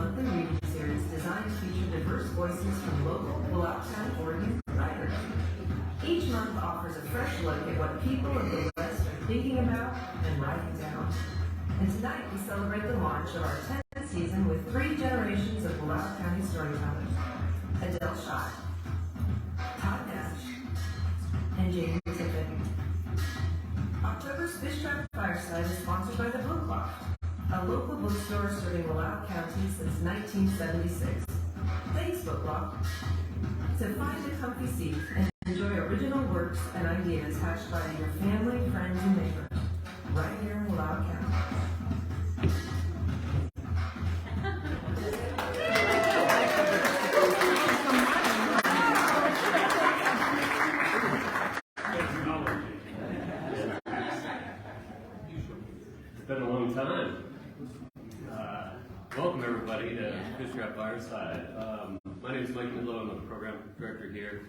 monthly reading series designed to feature diverse voices from local Wallowa County, Oregon writers. Each month offers a fresh look at what people of the West are thinking about and writing down. And tonight we celebrate the launch of our 10th season with 3 generations of Wallowa County storytellers: Adele Schott, Todd Nash, and Janie Tippett. October's Fishtrap Fireside is sponsored by the Book Loft, a local bookstore serving Wallowa County since 1976. Thanks, Book Loft. To find a comfy seat and enjoy original works and ideas hatched by your family, friends, and neighbors, right here in Wallowa County. It's been a long time. Welcome everybody to Fishtrap Fireside. My name is Mike Midlow. I'm the program director here.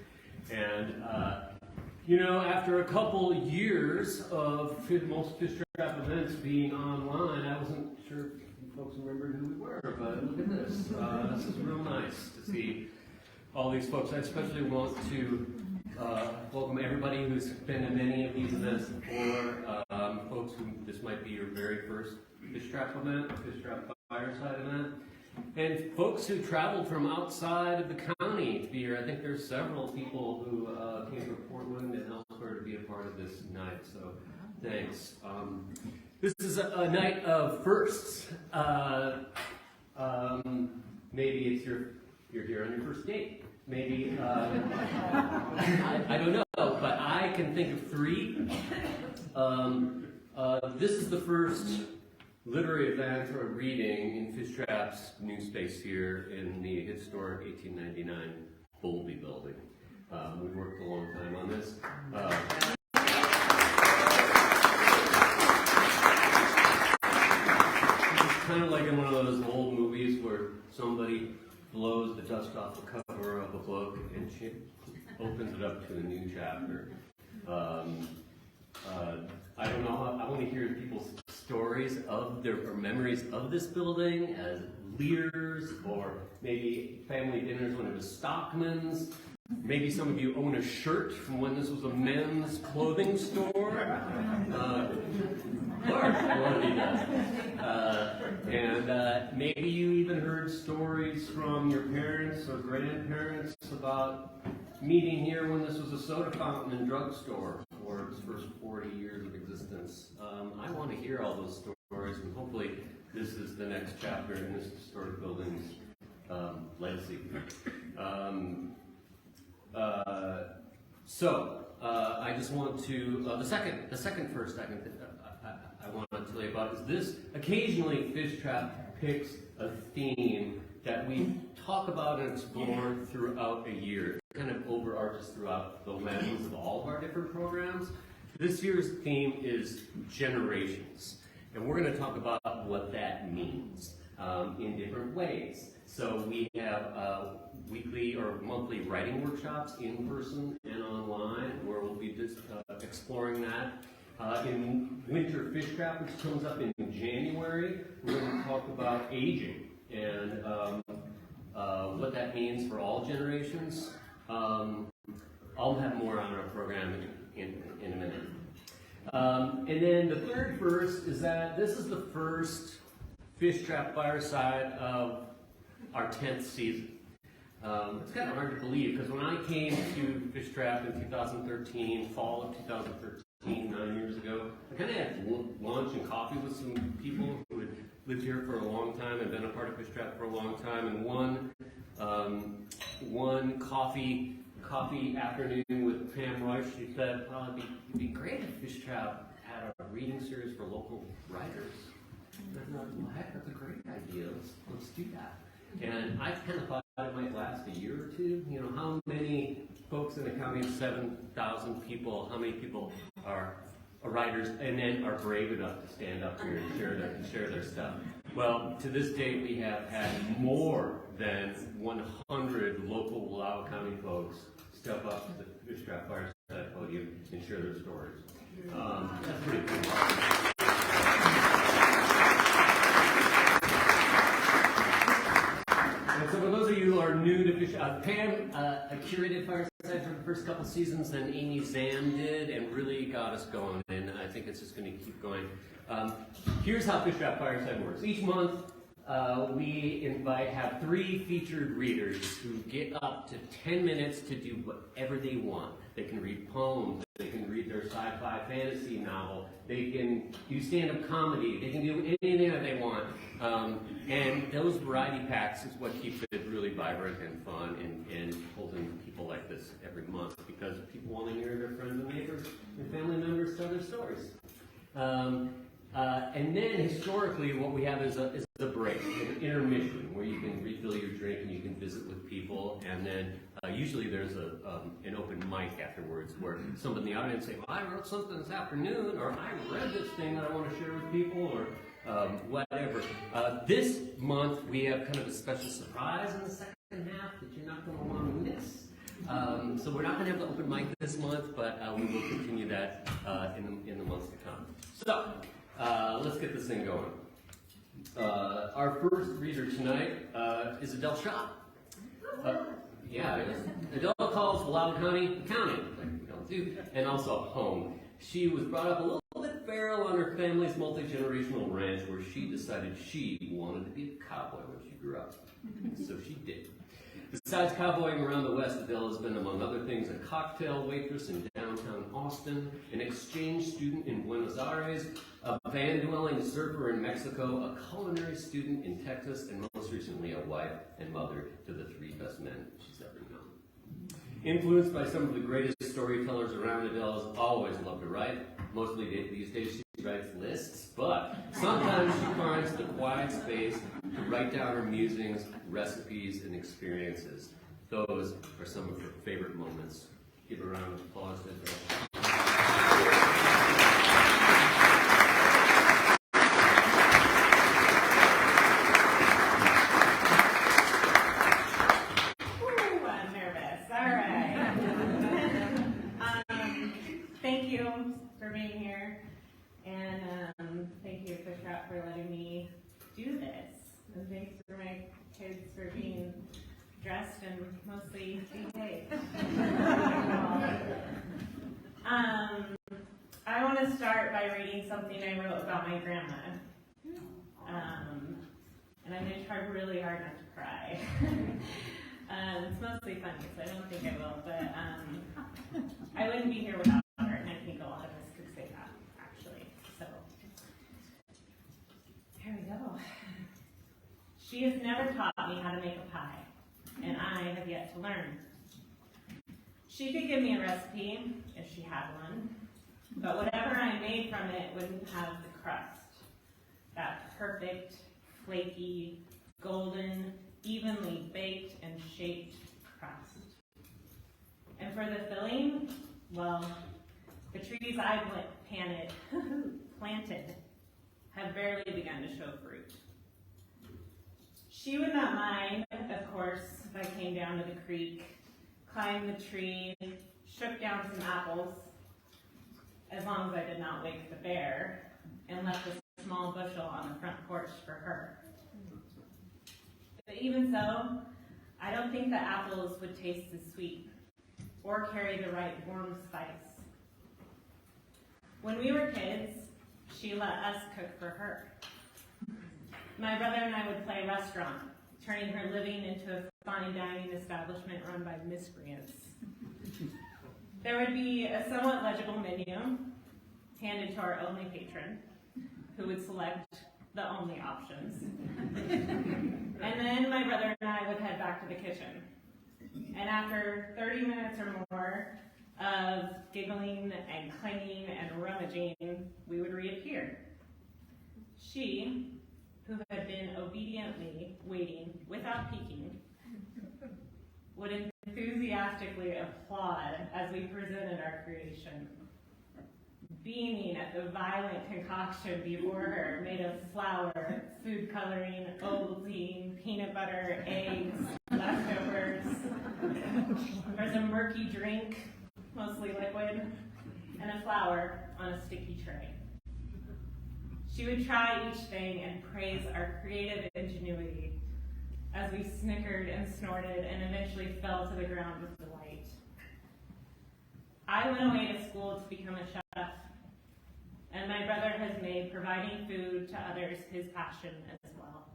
And after a couple years of most Fishtrap events being online, I wasn't sure if you folks remembered who we were, but look at this. This is real nice to see all these folks. I especially want to welcome everybody who's been in many of these events before. Folks who this might be your very first Fishtrap event, Fishtrap Fireside event. And folks who traveled from outside of the county to be here. I think there's several people who came from Portland and elsewhere to be a part of this night, so thanks. This is a night of firsts. Maybe it's you're here on your first date. Maybe, I don't know, but I can think of 3. This is the first literary event or reading in Fishtrap's new space here in the historic 1899 Bowlby building. We've worked a long time on this. It's kind of like in one of those old movies where somebody blows the dust off the cover of a book and she opens it up to a new chapter. I don't know, I want to hear people's stories of or memories of this building as leaders, or maybe family dinners when it was Stockman's. Maybe some of you own a shirt from when this was a men's clothing store. Large quantity does. And maybe you even heard stories from your parents or grandparents about meeting here when this was a soda fountain and drugstore for its first 40 years of existence. I want to hear all those stories, and hopefully this is the next chapter in this historic building's legacy. I just want to, the second first I want to tell you about is this. Occasionally Fishtrap picks a theme that we talk about and explore throughout a year. It kind of overarches throughout the lens of all of our different programs. This year's theme is generations, and we're going to talk about what that means in different ways. So we have weekly or monthly writing workshops in person and online, where we'll be just exploring that. In Winter Fishtrap, which comes up in January, we're going to talk about aging and what that means for all generations. I'll have more on our program in a minute. And then the third first is that this is the first Fishtrap Fireside of our 10th season. It's kind of hard to believe, because when I came to Fishtrap in 2013, fall of 2013, 9 years ago, I kind of had lunch and coffee with some people who had lived here for a long time and been a part of Fishtrap for a long time, and one coffee afternoon with Pam Rush, she said, it'd be great if Fishtrap had a reading series for local writers. And I thought, well, heck, that's a great idea. Let's do that. And I kind of thought it might last a year or two. You know, how many folks in the county of 7,000 people, how many people are writers and then are brave enough to stand up here and share their stuff? Well, to this date, we have had more than 100 local Wallowa County folks step up to the Fishtrap Fireside podium and share their stories. That's pretty cool. new to Fishtrap. Pam curated Fireside for the first couple seasons, then Amy Zan did, and really got us going, and I think it's just going to keep going. Here's how Fishtrap Fireside works. Each month, we have 3 featured readers who get up to 10 minutes to do whatever they want. They can read poems, they can read their sci-fi fantasy novel, they can do stand-up comedy, they can do anything that they want. And those variety packs is what keeps it really vibrant and fun and holding people like this every month, because people want to hear their friends and neighbors and family members tell their stories. And then historically, what we have is a break, an intermission, where you can refill your drink and you can visit with people. And then usually there's an open mic afterwards, where someone in the audience say, "Well, I wrote something this afternoon," or "I read this thing that I want to share with people," or whatever. This month we have kind of a special surprise in the second half that you're not going to want to miss. So we're not going to have the open mic this month, but we will continue that in the months to come. So let's get this thing going. Our first reader tonight is Adele Schott. Adele calls Wallowa County, like we don't do, and also home. She was brought up a little bit feral on her family's multi-generational ranch, where she decided she wanted to be a cowboy when she grew up. So she did. Besides cowboying around the West, Adele has been, among other things, a cocktail waitress in downtown Austin, an exchange student in Buenos Aires, a van-dwelling surfer in Mexico, a culinary student in Texas, and most recently a wife and mother to the 3 best men she's ever known. Influenced by some of the greatest storytellers around, Adele has always loved to write. Mostly these days she writes lists, but sometimes she finds the quiet space to write down her musings, recipes, and experiences. Those are some of her favorite moments. Give a round of applause to Adele. I'm nervous. All right. Thank you for being here, and thank you, Fishtrap, for letting me do this. And thanks for my kids for being dressed and mostly behaved. I want to start by reading something I wrote about my grandma. And I'm going to try really hard not to cry. It's mostly funny, so I don't think I will, but I wouldn't be here without her, and I think a lot of us could say that, actually. So, here we go. She has never taught me how to make a pie, and I have yet to learn. She could give me a recipe, if she had one, but whatever I made from it wouldn't have the crust. That perfect, flaky, golden, evenly baked and shaped crust. And for the filling, well, the trees I planted have barely begun to show fruit. She would not mind, of course, if I came down to the creek, climbed the tree, shook down some apples, as long as I did not wake the bear, and left a small bushel on the front porch for her. But even so, I don't think the apples would taste as sweet or carry the right warm spice. When we were kids, she let us cook for her. My brother and I would play restaurant, turning her living into a fine dining establishment run by miscreants. There would be a somewhat legible menu handed to our only patron, who would select the only options. And then my brother and I would head back to the kitchen. And after 30 minutes or more of giggling and clanging and rummaging, we would reappear. She, who had been obediently waiting without peeking, would enthusiastically applaud as we presented our creation, beaming at the violent concoction before her made of flour, food coloring, Ovaltine, peanut butter, eggs, leftovers. There's a murky drink, mostly liquid, and a flower on a sticky tray. She would try each thing and praise our creative ingenuity, as we snickered and snorted and eventually fell to the ground with delight. I went away to school to become a chef, and my brother has made providing food to others his passion as well.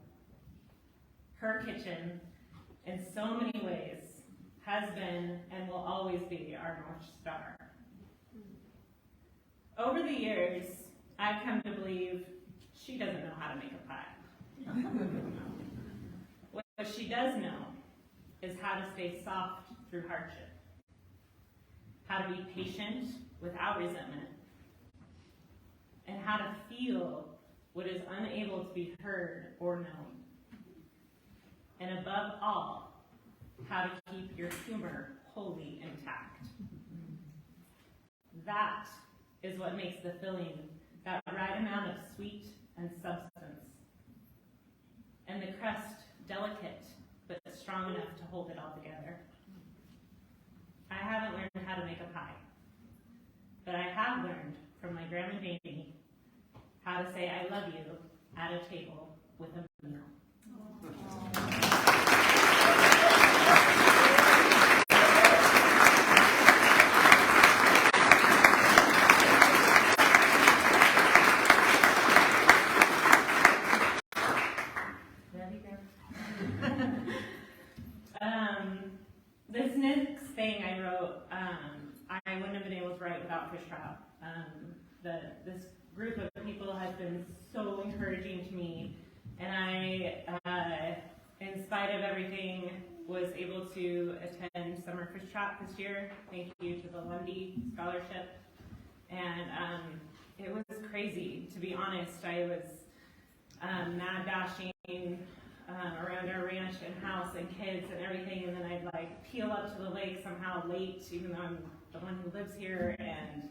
Her kitchen, in so many ways, has been and will always be our North Star. Over the years, I've come to believe she doesn't know how to make a pie. What she does know is how to stay soft through hardship, how to be patient without resentment, and how to feel what is unable to be heard or known. And above all, how to keep your humor wholly intact. That is what makes the filling that right amount of sweet and substance, and the crust delicate but strong enough to hold it all together. I haven't learned how to make a pie, but I have learned from my grandma Janie how to say I love you at a table with a meal. This next thing I wrote, I wouldn't have been able to write without Fishtrap. This group of people has been so encouraging to me, and I, in spite of everything, was able to attend Summer Fishtrap this year. Thank you to the Lundy Scholarship. And it was crazy, to be honest. I was mad dashing around our ranch and house and kids and everything, and then I'd like peel up to the lake somehow late, even though I'm the one who lives here, and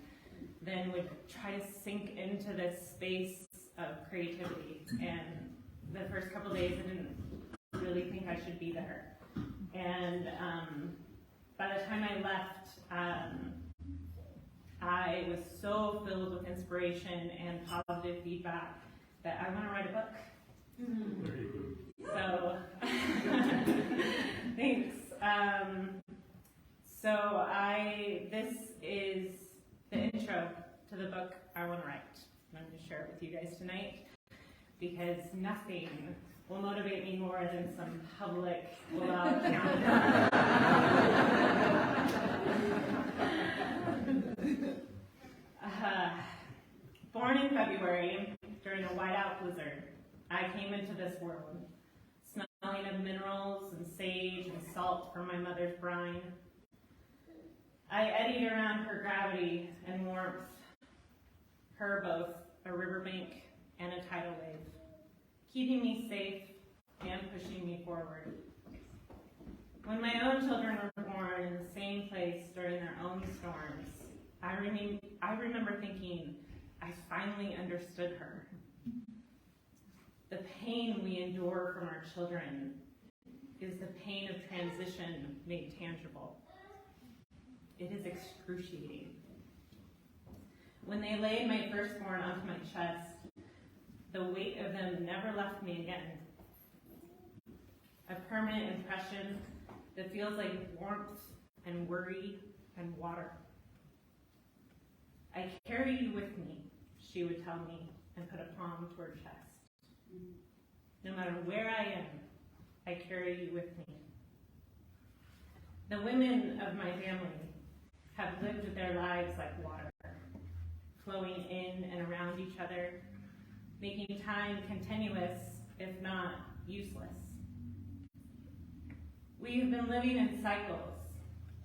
then would try to sink into this space of creativity. And the first couple days I didn't really think I should be there. And by the time I left, I was so filled with inspiration and positive feedback that I want to write a book. So, thanks. This is the intro to the book I want to write. I'm going to share it with you guys tonight because nothing will motivate me more than some public Wallowa County. Born in February during a whiteout blizzard, I came into this world, smelling of minerals and sage and salt from my mother's brine. I eddied around her gravity and warmth, her both a riverbank and a tidal wave, keeping me safe and pushing me forward. When my own children were born in the same place during their own storms, I remember thinking, I finally understood her. The pain we endure from our children is the pain of transition made tangible. It is excruciating. When they laid my firstborn onto my chest, the weight of them never left me again. A permanent impression that feels like warmth and worry and water. I carry you with me, she would tell me, and put a palm to her chest. No matter where I am, I carry you with me. The women of my family have lived their lives like water, flowing in and around each other, making time continuous, if not useless. We have been living in cycles,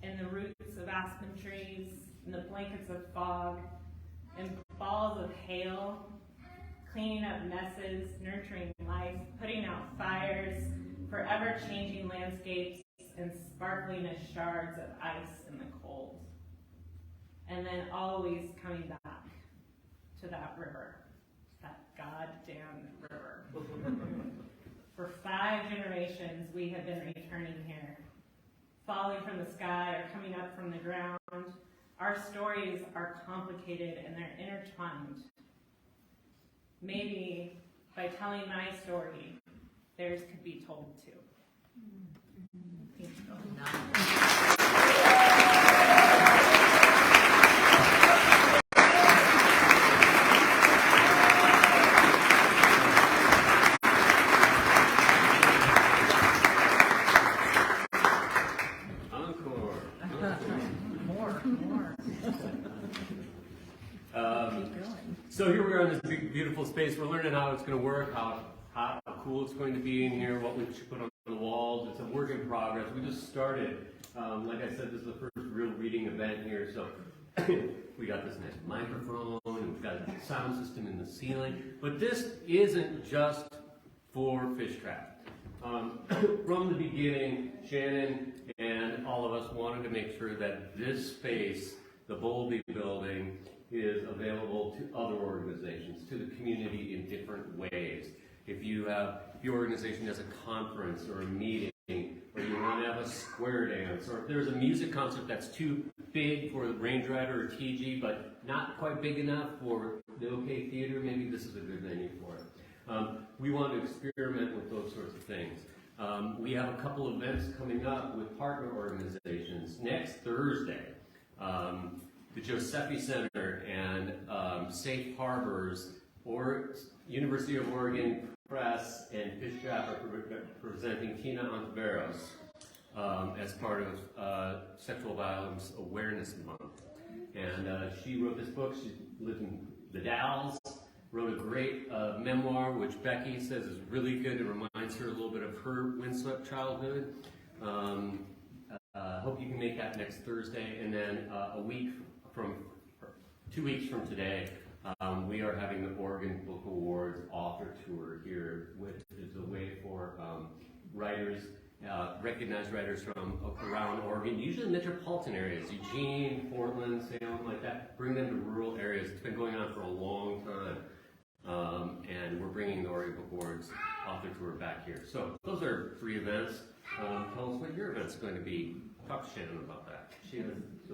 in the roots of aspen trees, in the blankets of fog, in balls of hail, cleaning up messes, nurturing life, putting out fires, forever changing landscapes, and sparkling as shards of ice in the cold. And then always coming back to that river, that goddamn river. For 5 generations, we have been returning here, falling from the sky or coming up from the ground. Our stories are complicated and they're intertwined. Maybe by telling my story, theirs could be told too. So here we are in this big, beautiful space. We're learning how it's going to work, how cool it's going to be in here, what we should put on the walls. It's a work in progress. We just started. Like I said, this is the first real reading event here. So we got this nice microphone, and we've got a sound system in the ceiling. But this isn't just for Fishtrap. From the beginning, Shannon and all of us wanted to make sure that this space, the Bowlby building, is available to other organizations, to the community in different ways. If your organization has a conference or a meeting, or you want to have a square dance, or if there's a music concert that's too big for the Range Rider or TG, but not quite big enough for the OK Theater, maybe this is a good venue for it. We want to experiment with those sorts of things. We have a couple events coming up with partner organizations. Next Thursday, the Josephi Center and Safe Harbors, or University of Oregon Press and Fishtrap are presenting Tina Ontiveros as part of Sexual Violence Awareness Month. And she wrote this book. She lived in the Dalles, wrote a great memoir, which Becky says is really good. It reminds her a little bit of her windswept childhood. Hope you can make that next Thursday. And then 2 weeks from today, we are having the Oregon Book Awards author tour here, which is a way for writers, recognized writers from around Oregon, usually metropolitan areas, Eugene, Portland, Salem, like that, bring them to rural areas. It's been going on for a long time, and we're bringing the Oregon Book Awards author tour back here. So those are 3 events. Tell us what your event's going to be. Talk to Shannon about that.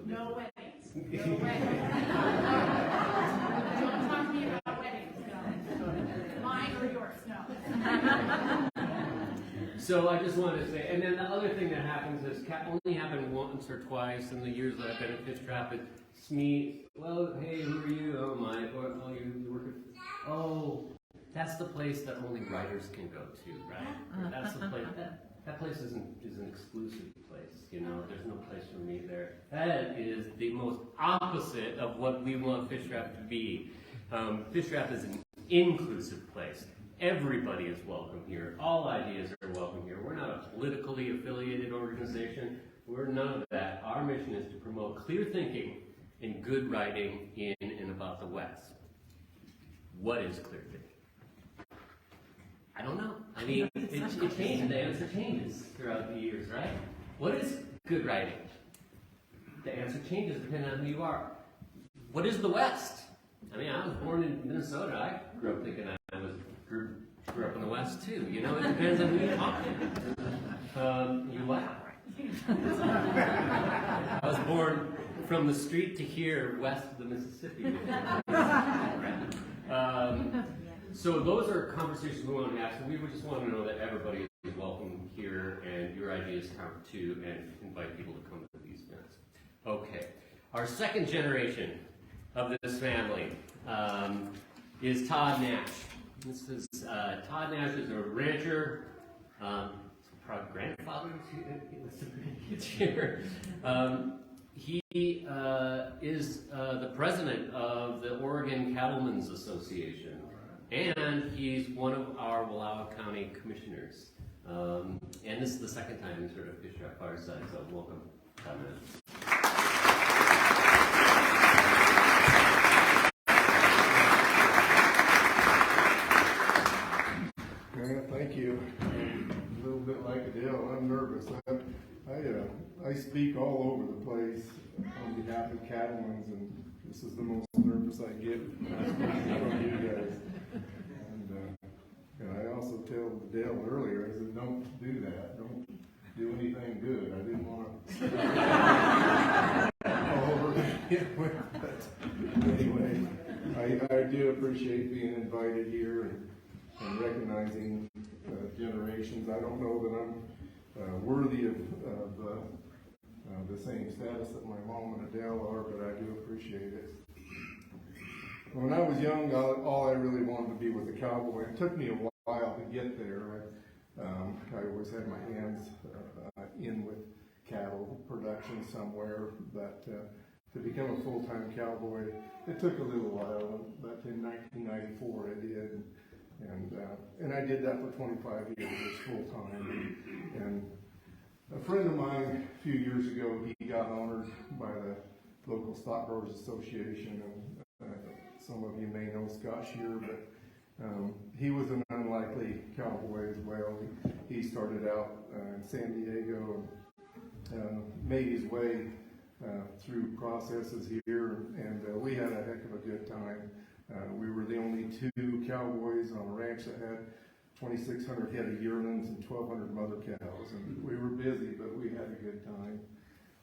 No weddings. No weddings. Don't talk to me about weddings. No. Mine or yours. No. So I just wanted to say, and then the other thing that happens is only happened once or twice in the years that I've been at Fishtrap. It's me. Well, hey, who are you? Oh, Mike. Oh, you work at. Oh, that's the place that only writers can go to, right? Or that's the place. That place isn't an exclusive place, you know. There's no place for me there. That is the most opposite of what we want Fishtrap to be. Fishtrap is an inclusive place. Everybody is welcome here. All ideas are welcome here. We're not a politically affiliated organization. We're none of that. Our mission is to promote clear thinking and good writing in and about the West. What is clear thinking? I don't know. I mean, it changes. The answer changes throughout the years, right? What is good writing? The answer changes depending on who you are. What is the West? I mean, I was born in Minnesota. I grew up thinking I grew up in the West too. You know, it depends on who you talk to. You laugh. I was born from the street to here, west of the Mississippi. So those are conversations we want to have. So we would just want to know that everybody is welcome here and your ideas count too, and invite people to come to these events. Okay. Our second generation of this family is Todd Nash. This is Todd Nash is a rancher, proud grandfather here. He is the president of the Oregon Cattlemen's Association. And he's one of our Wallowa County commissioners. And this is the second time he's heard of Fishtrap Fireside, so welcome, Todd Nash. Thank you. A little bit like Adele, I'm nervous. I speak all over the place on behalf of cattlemen's, and this is the most nervous I get from you guys. And I also tell Adele earlier, I said, don't do that. Don't do anything good. I didn't want to all over it with but anyway, I do appreciate being invited here and recognizing generations. I don't know that I'm worthy of the same status that my mom and Adele are, but I do appreciate it. When I was young, all I really wanted to be was a cowboy. It took me a while to get there. I always had my hands in with cattle production somewhere, but to become a full-time cowboy, it took a little while, but in 1994 I did, and I did that for 25 years full-time. And a friend of mine a few years ago, he got honored by the local Stockgrowers Association, and some of you may know Scott Shear, but he was an unlikely cowboy as well. He started out in San Diego and made his way through processes here, and we had a heck of a good time. We were the only two cowboys on a ranch that had 2,600 head of yearlings and 1,200 mother cows, and we were busy, but we had a good time.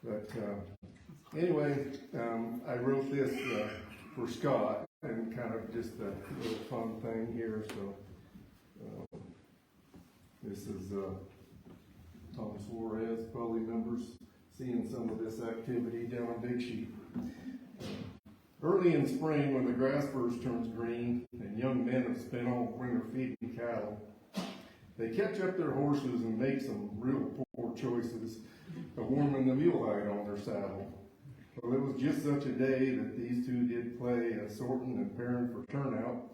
But anyway, I wrote this for Scott, and kind of just a little fun thing here. So this is Tom Suarez, probably members seeing some of this activity down on Big Sheep. Early in spring, when the grass first turns green and young men have spent all winter feeding cattle, they catch up their horses and make some real poor choices of warming the mule hide on their saddle. Well, it was just such a day that these two did play a sorting and pairing for turnout.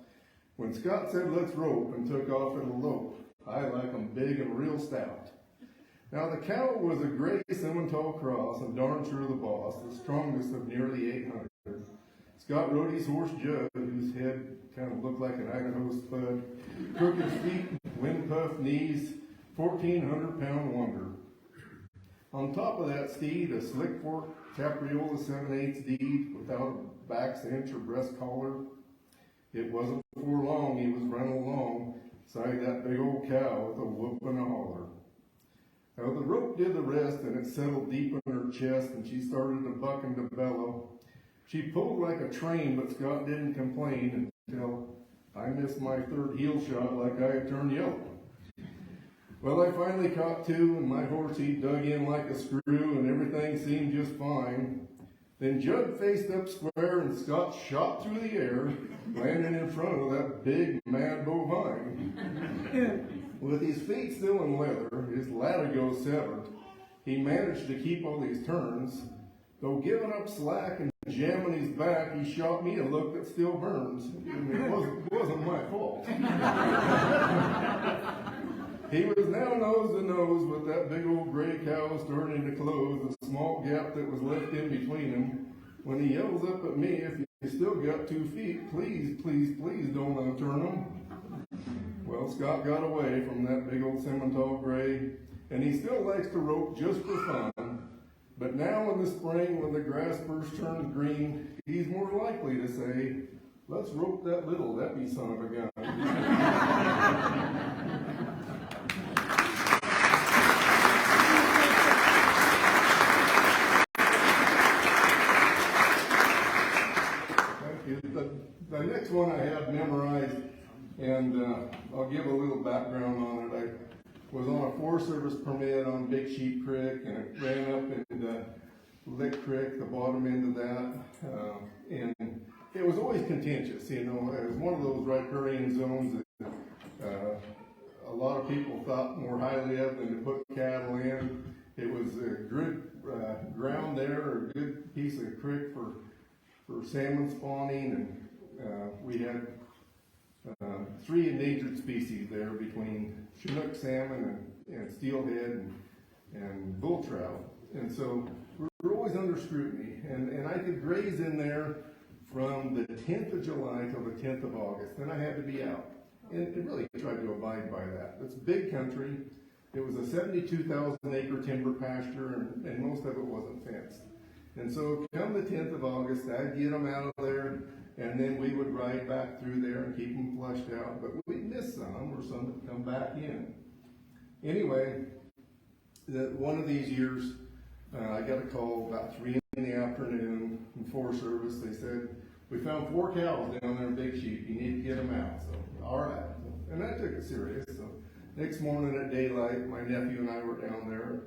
When Scott said, "Let's rope," and took off at a lope, I like 'em big and real stout. Now the cow was a gray Simmental cross and darn sure the boss, the strongest of nearly 800. Scott rode his horse Judd, whose head kind of looked like an Idaho spud, crooked feet, wind-puffed knees, 1,400-pound wonder. On top of that steed, a slick fork capriola 7/8 deed without a back cinch or breast collar. It wasn't before long he was running along beside that big old cow with a whoop and a holler. Now the rope did the rest, and it settled deep in her chest, and she started to buck and to bellow. She pulled like a train, but Scott didn't complain until I missed my third heel shot like I had turned yellow. Well, I finally caught two, and my horse, he dug in like a screw, and everything seemed just fine. Then Judd faced up square, and Scott shot through the air, landing in front of that big, mad bovine. With his feet still in leather, his latigo severed, he managed to keep all these turns. Though giving up slack and jamming his back, he shot me a look that still burns. And it wasn't my fault. He was now nose to nose with that big old gray cow starting to close the small gap that was left in between them. When he yells up at me, "If you still got 2 feet, please, please, please don't unturn them." Well, Scott got away from that big old Simmental gray, and he still likes to rope just for fun. But now in the spring, when the grass first turns green, he's more likely to say, "Let's rope that little Debbie son of a gun." Thank you. The next one I have memorized, and I'll give a little background on it. I was on a Forest Service permit on Big Sheep Creek, and it ran up into Lick Creek, the bottom end of that, and it was always contentious. You know, it was one of those riparian zones that a lot of people thought more highly of than to put cattle in. It was a good ground there, a good piece of creek for salmon spawning, and we had 3 endangered species there between Chinook salmon and steelhead and bull trout. And so we're always under scrutiny. And I could graze in there from the 10th of July till the 10th of August. Then I had to be out. And really tried to abide by that. It's big country. It was a 72,000 acre timber pasture, and most of it wasn't fenced. And so come the 10th of August, I'd get them out of there, and then we would ride back through there and keep them flushed out. But we'd miss some, or some would come back in. Anyway, one of these years, I got a call about 3 in the afternoon from Forest Service. They said, "We found 4 cows down there in Big Sheep. You need to get them out." So, all right. And I took it serious. So Next morning at daylight, my nephew and I were down there.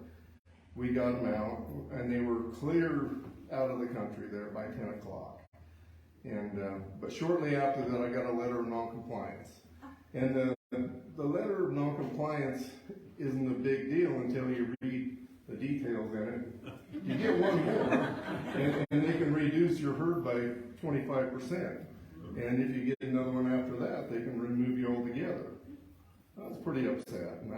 We got them out, and they were clear out of the country there by 10 o'clock. And but shortly after that, I got a letter of noncompliance. And the letter of noncompliance isn't a big deal until you read the details in it. You get one more, and they can reduce your herd by 25%. And if you get another one after that, they can remove you altogether. I was pretty upset, and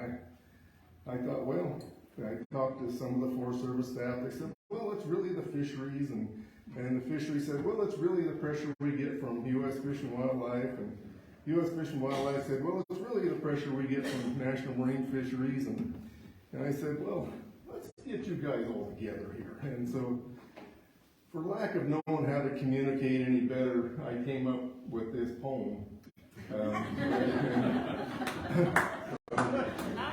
I thought, well, I talked to some of the Forest Service staff. They said, well, it's really the fisheries, and the fishery said, well, it's really the pressure we get from U.S. Fish and Wildlife, and U.S. Fish and Wildlife said, well, it's really the pressure we get from National Marine Fisheries, and I said, well, let's get you guys all together here. And so, for lack of knowing how to communicate any better, I came up with this poem.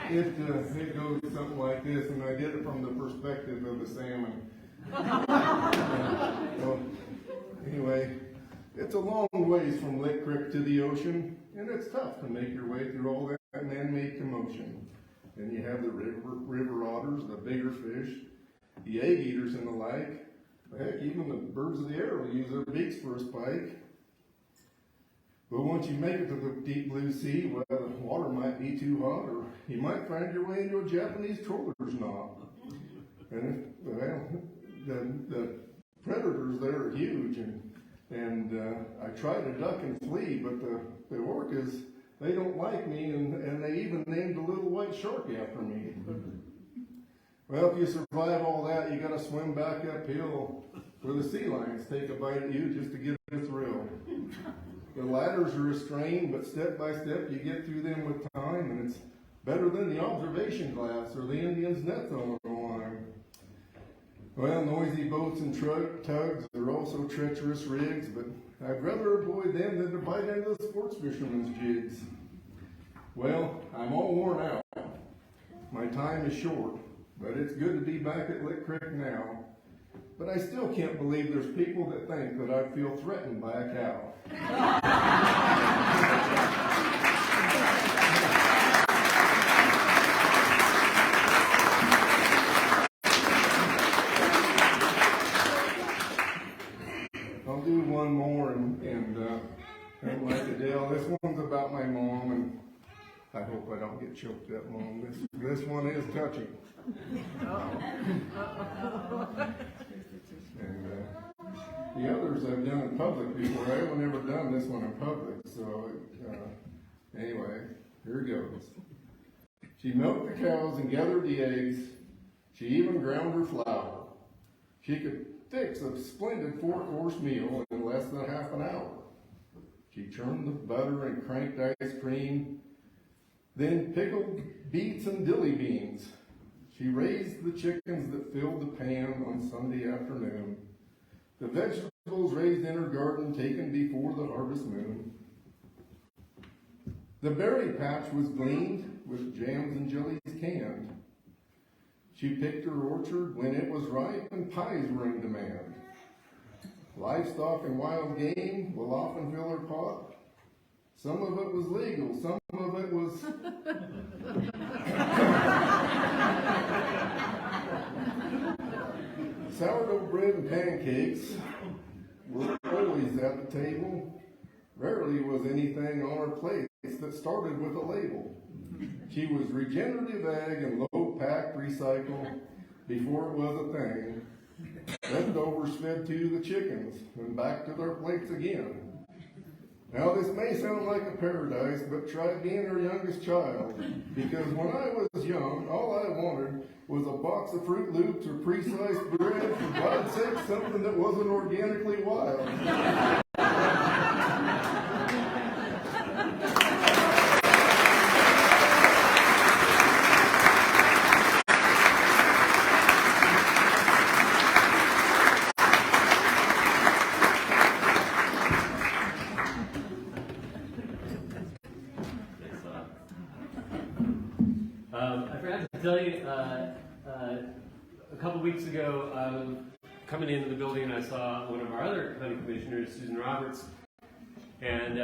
It goes something like this, and I did it from the perspective of the salmon. So, anyway, it's a long ways from Lake Creek to the ocean, and it's tough to make your way through all that man-made commotion. And you have the river otters, the bigger fish, the egg eaters and the like. Heck, even the birds of the air will use their beaks for a spike. But once you make it to the deep blue sea, well, the water might be too hot, or you might find your way into a Japanese troller's knot. And, well, the predators there are huge, and I try to duck and flee, but the orcas, they don't like me, and they even named a little white shark after me. Well, if you survive all that, you gotta swim back uphill where the sea lions take a bite at you just to get a thrill. The ladders are a strain, but step by step you get through them with time, and it's better than the observation glass or the Indian's net throwing a line. Well, noisy boats and tugs are also treacherous rigs, but I'd rather avoid them than to bite into the sports fisherman's jigs. Well, I'm all worn out. My time is short, but it's good to be back at Lick Creek now. But I still can't believe there's people that think that I feel threatened by a cow. I'll do one more, and like Adele, this one's about my mom, and I hope I don't get choked up, Mom. This one is touching. And the others I've done in public before. I haven't ever done this one in public. So anyway, here it goes. She milked the cows and gathered the eggs. She even ground her flour. She could fix a splendid 4-course meal in less than half an hour. She churned the butter and cranked ice cream, then pickled beets and dilly beans. She raised the chickens that filled the pan on Sunday afternoon. The vegetables raised in her garden taken before the harvest moon. The berry patch was gleaned with jams and jellies canned. She picked her orchard when it was ripe and pies were in demand. Livestock and wild game will often fill her pot. Some of it was legal, some of it was... Sourdough bread and pancakes were always at the table. Rarely was anything on her plate that started with a label. She was regenerative ag and low-pack recycle before it was a thing. Leftovers fed to the chickens and back to their plates again. Now this may sound like a paradise, but try being her youngest child. Because when I was young, all I wanted was a box of Fruit Loops or pre-sliced bread, for God's sake, something that wasn't organically wild. I forgot to tell you, a couple weeks ago, coming into the building, I saw one of our other county commissioners, Susan Roberts, and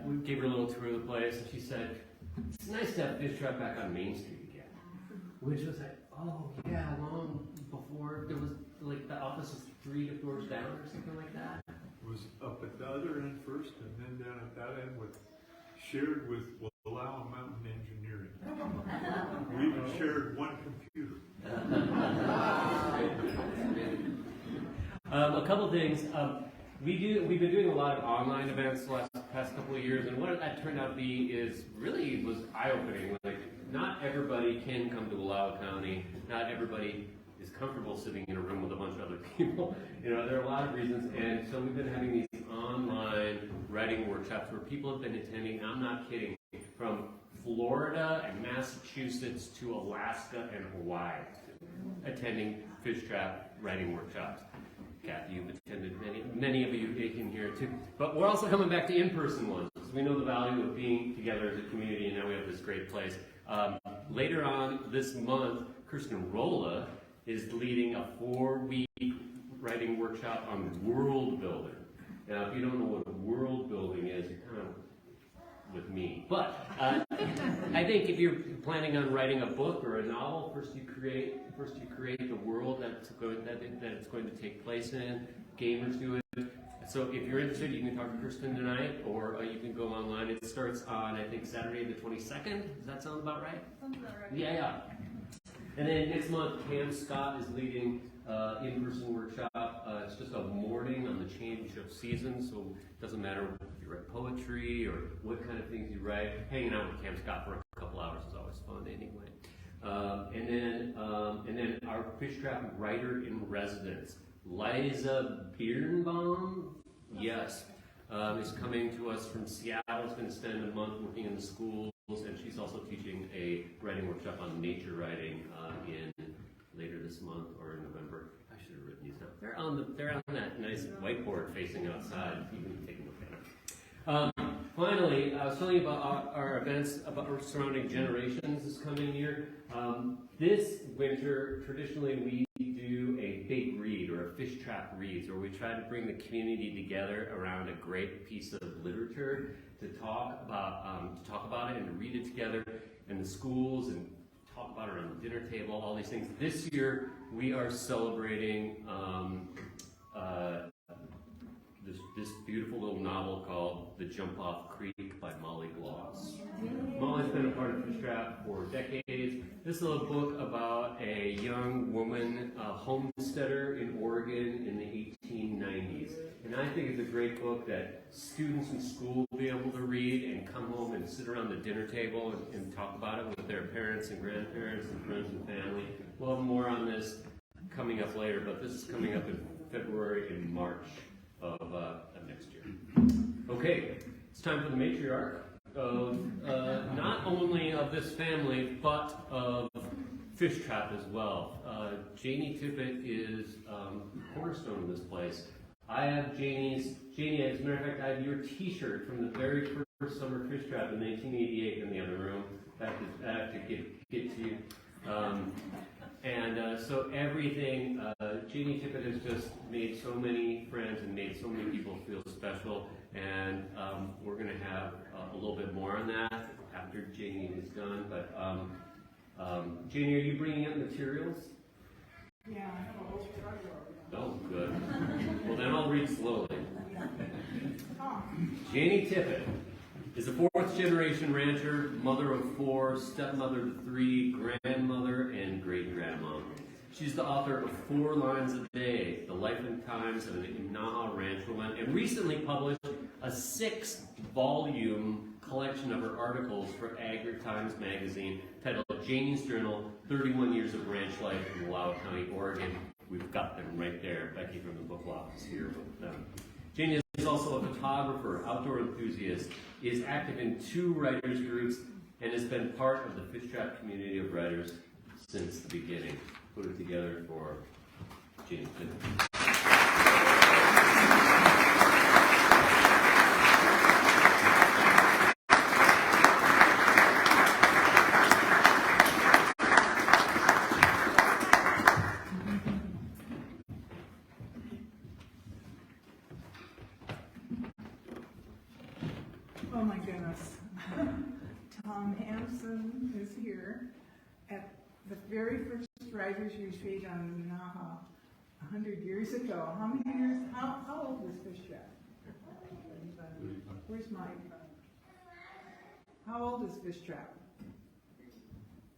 we gave her a little tour of the place, and she said, it's nice to have Fishtrap back on Main Street again. Which was like, oh yeah, long before there was like the office was 3 doors down or something like that. It was up at the other end first and then down at that end shared with Wallowa Mountain Engineering. We even shared one computer. A couple things. We've been doing a lot of online events the past couple of years, and what that turned out to be was eye-opening. Like, not everybody can come to Wallowa County. Not everybody is comfortable sitting in a room with a bunch of other people. There are a lot of reasons, and so we've been having these online writing workshops where people have been attending. I'm not kidding, from Florida and Massachusetts to Alaska and Hawaii, attending Fishtrap writing workshops. Kathy, you've attended many of you in here too. But we're also coming back to in-person ones, because we know the value of being together as a community, and now we have this great place. Later on this month, Kirsten Rolla is leading a 4-week writing workshop on world building. Now, if you don't know what world building is, you're kind of with me. But I think if you're planning on writing a book or a novel, first you create the world that it's going to take place in. Gamers do it. So if you're interested, you can talk to Kirsten tonight, or you can go online. It starts on, I think, Saturday the 22nd. Does that sound about right? Sounds about right. Yeah. And then next month, Scott is leading in-person workshop. It's just a morning on the change of seasons, so it doesn't matter if you write poetry or what kind of things you write. Hanging out with Scott for a couple hours is always fun anyway. And then our Fishtrap writer in residence, Liza Birnbaum, yes, is coming to us from Seattle. Is going to spend a month working in the schools, and she's also teaching a writing workshop on nature writing in later this month or in November. I should have written these down. They're on that nice whiteboard facing outside. You can take a look at them. Finally, I was telling you about our events about surrounding generations this coming year. This winter, traditionally we do a big read or a Fishtrap reads, where we try to bring the community together around a great piece of literature to talk about it and to read it together in the schools and talk about it around the dinner table, all these things. This year we are celebrating this beautiful little novel called The Jump Off Creek by Molly Gloss. Molly's been a part of Fishtrap for decades. This is a book about a young woman, homesteader in Oregon in the 1890s. And I think it's a great book that students in school will be able to read and come home and sit around the dinner table and talk about it with their parents and grandparents and friends and family. We'll have more on this coming up later, but this is coming up in February and March of next year. Okay, it's time for the matriarch of not only of this family, but of Fishtrap as well. Janie Tippett is the cornerstone of this place. I have Janie, as a matter of fact, I have your t-shirt from the very first summer Fishtrap in 1988 in the other room. I have to get to you. So everything, Janie Tippett has just made so many friends and made so many people feel special, and we're going to have a little bit more on that after Janie is done. But Janie, are you bringing up materials? Yeah. Oh, good. Well, then I'll read slowly. Janie Tippett is a 4th-generation rancher, mother of 4, stepmother to 3, grandmother, and great-grandma. She's the author of 4 Lines a Day, The Life and Times of an Inaha Ranch Woman, and recently published a 6-volume collection of her articles for Agri-Times magazine titled Janie's Journal, 31 Years of Ranch Life in Wallowa County, Oregon. We've got them right there. Becky from the book office here with them. Janie is also a photographer, outdoor enthusiast, is active in 2 writers groups, and has been part of the Fishtrap community of writers since the beginning. Put it together for Janie Tippett. Oh my goodness. Tom writer's retreat on Naha 100 years ago. How many years? How old was Fishtrap? Where's Mike? How old is Fishtrap?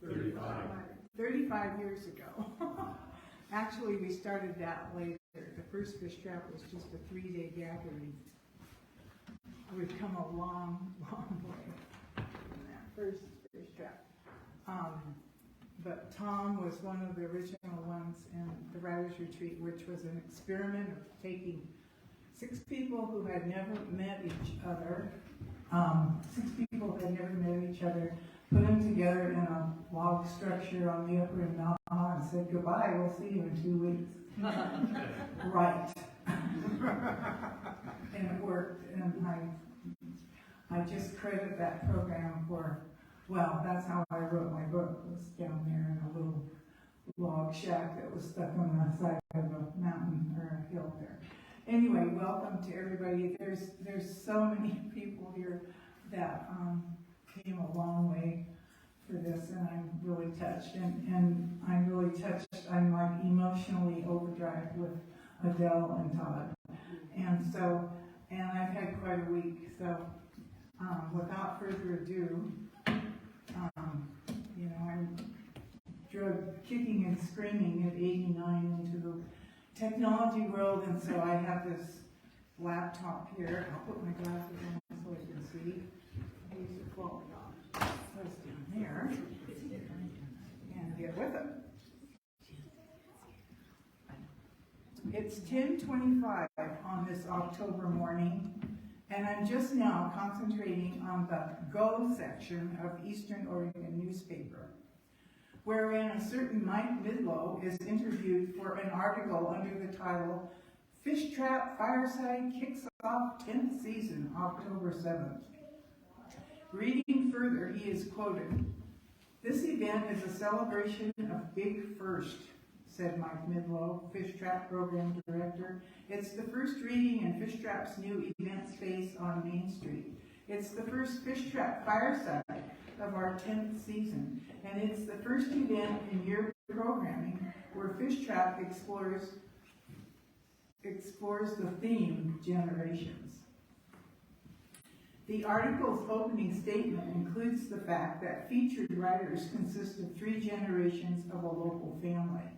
35. 35 years ago. Actually, we started that later. The first Fishtrap was just a 3-day gathering. We've come a long, long way from that first Fishtrap. But Tom was one of the original ones in the Writers Retreat, which was an experiment of taking 6 people who had never met each other, put them together in a log structure on the upper Naha and said, goodbye, we'll see you in 2 weeks. Right. And it worked, and I just credit that program for, well, that's how I wrote my book, was down there in a little log shack that was stuck on the side of a mountain or a hill there. Anyway, welcome to everybody. There's so many people here that came a long way for this, and I'm really touched. And I'm really touched. I'm like emotionally overdrive with Adele and Todd. And I've had quite a week. So without further ado, I'm drug kicking and screaming at 89 into the technology world, and so I have this laptop here. I'll put my glasses on so I can see. These are falling off. Those down there. And get with it. It's 10:25 on this October morning, and I'm just now concentrating on the Go section of Eastern Oregon newspaper, wherein a certain Mike Midlow is interviewed for an article under the title, Fishtrap Fireside Kicks Off 10th Season, October 7th. Reading further, he is quoted, "This event is a celebration of Big First," said Mike Midlow, Fishtrap Program Director. "It's the first reading in Fishtrap's new event space on Main Street. It's the first Fishtrap Fireside of our 10th season, and it's the first event in year programming where Fishtrap explores the theme Generations." The article's opening statement includes the fact that featured writers consist of 3 generations of a local family.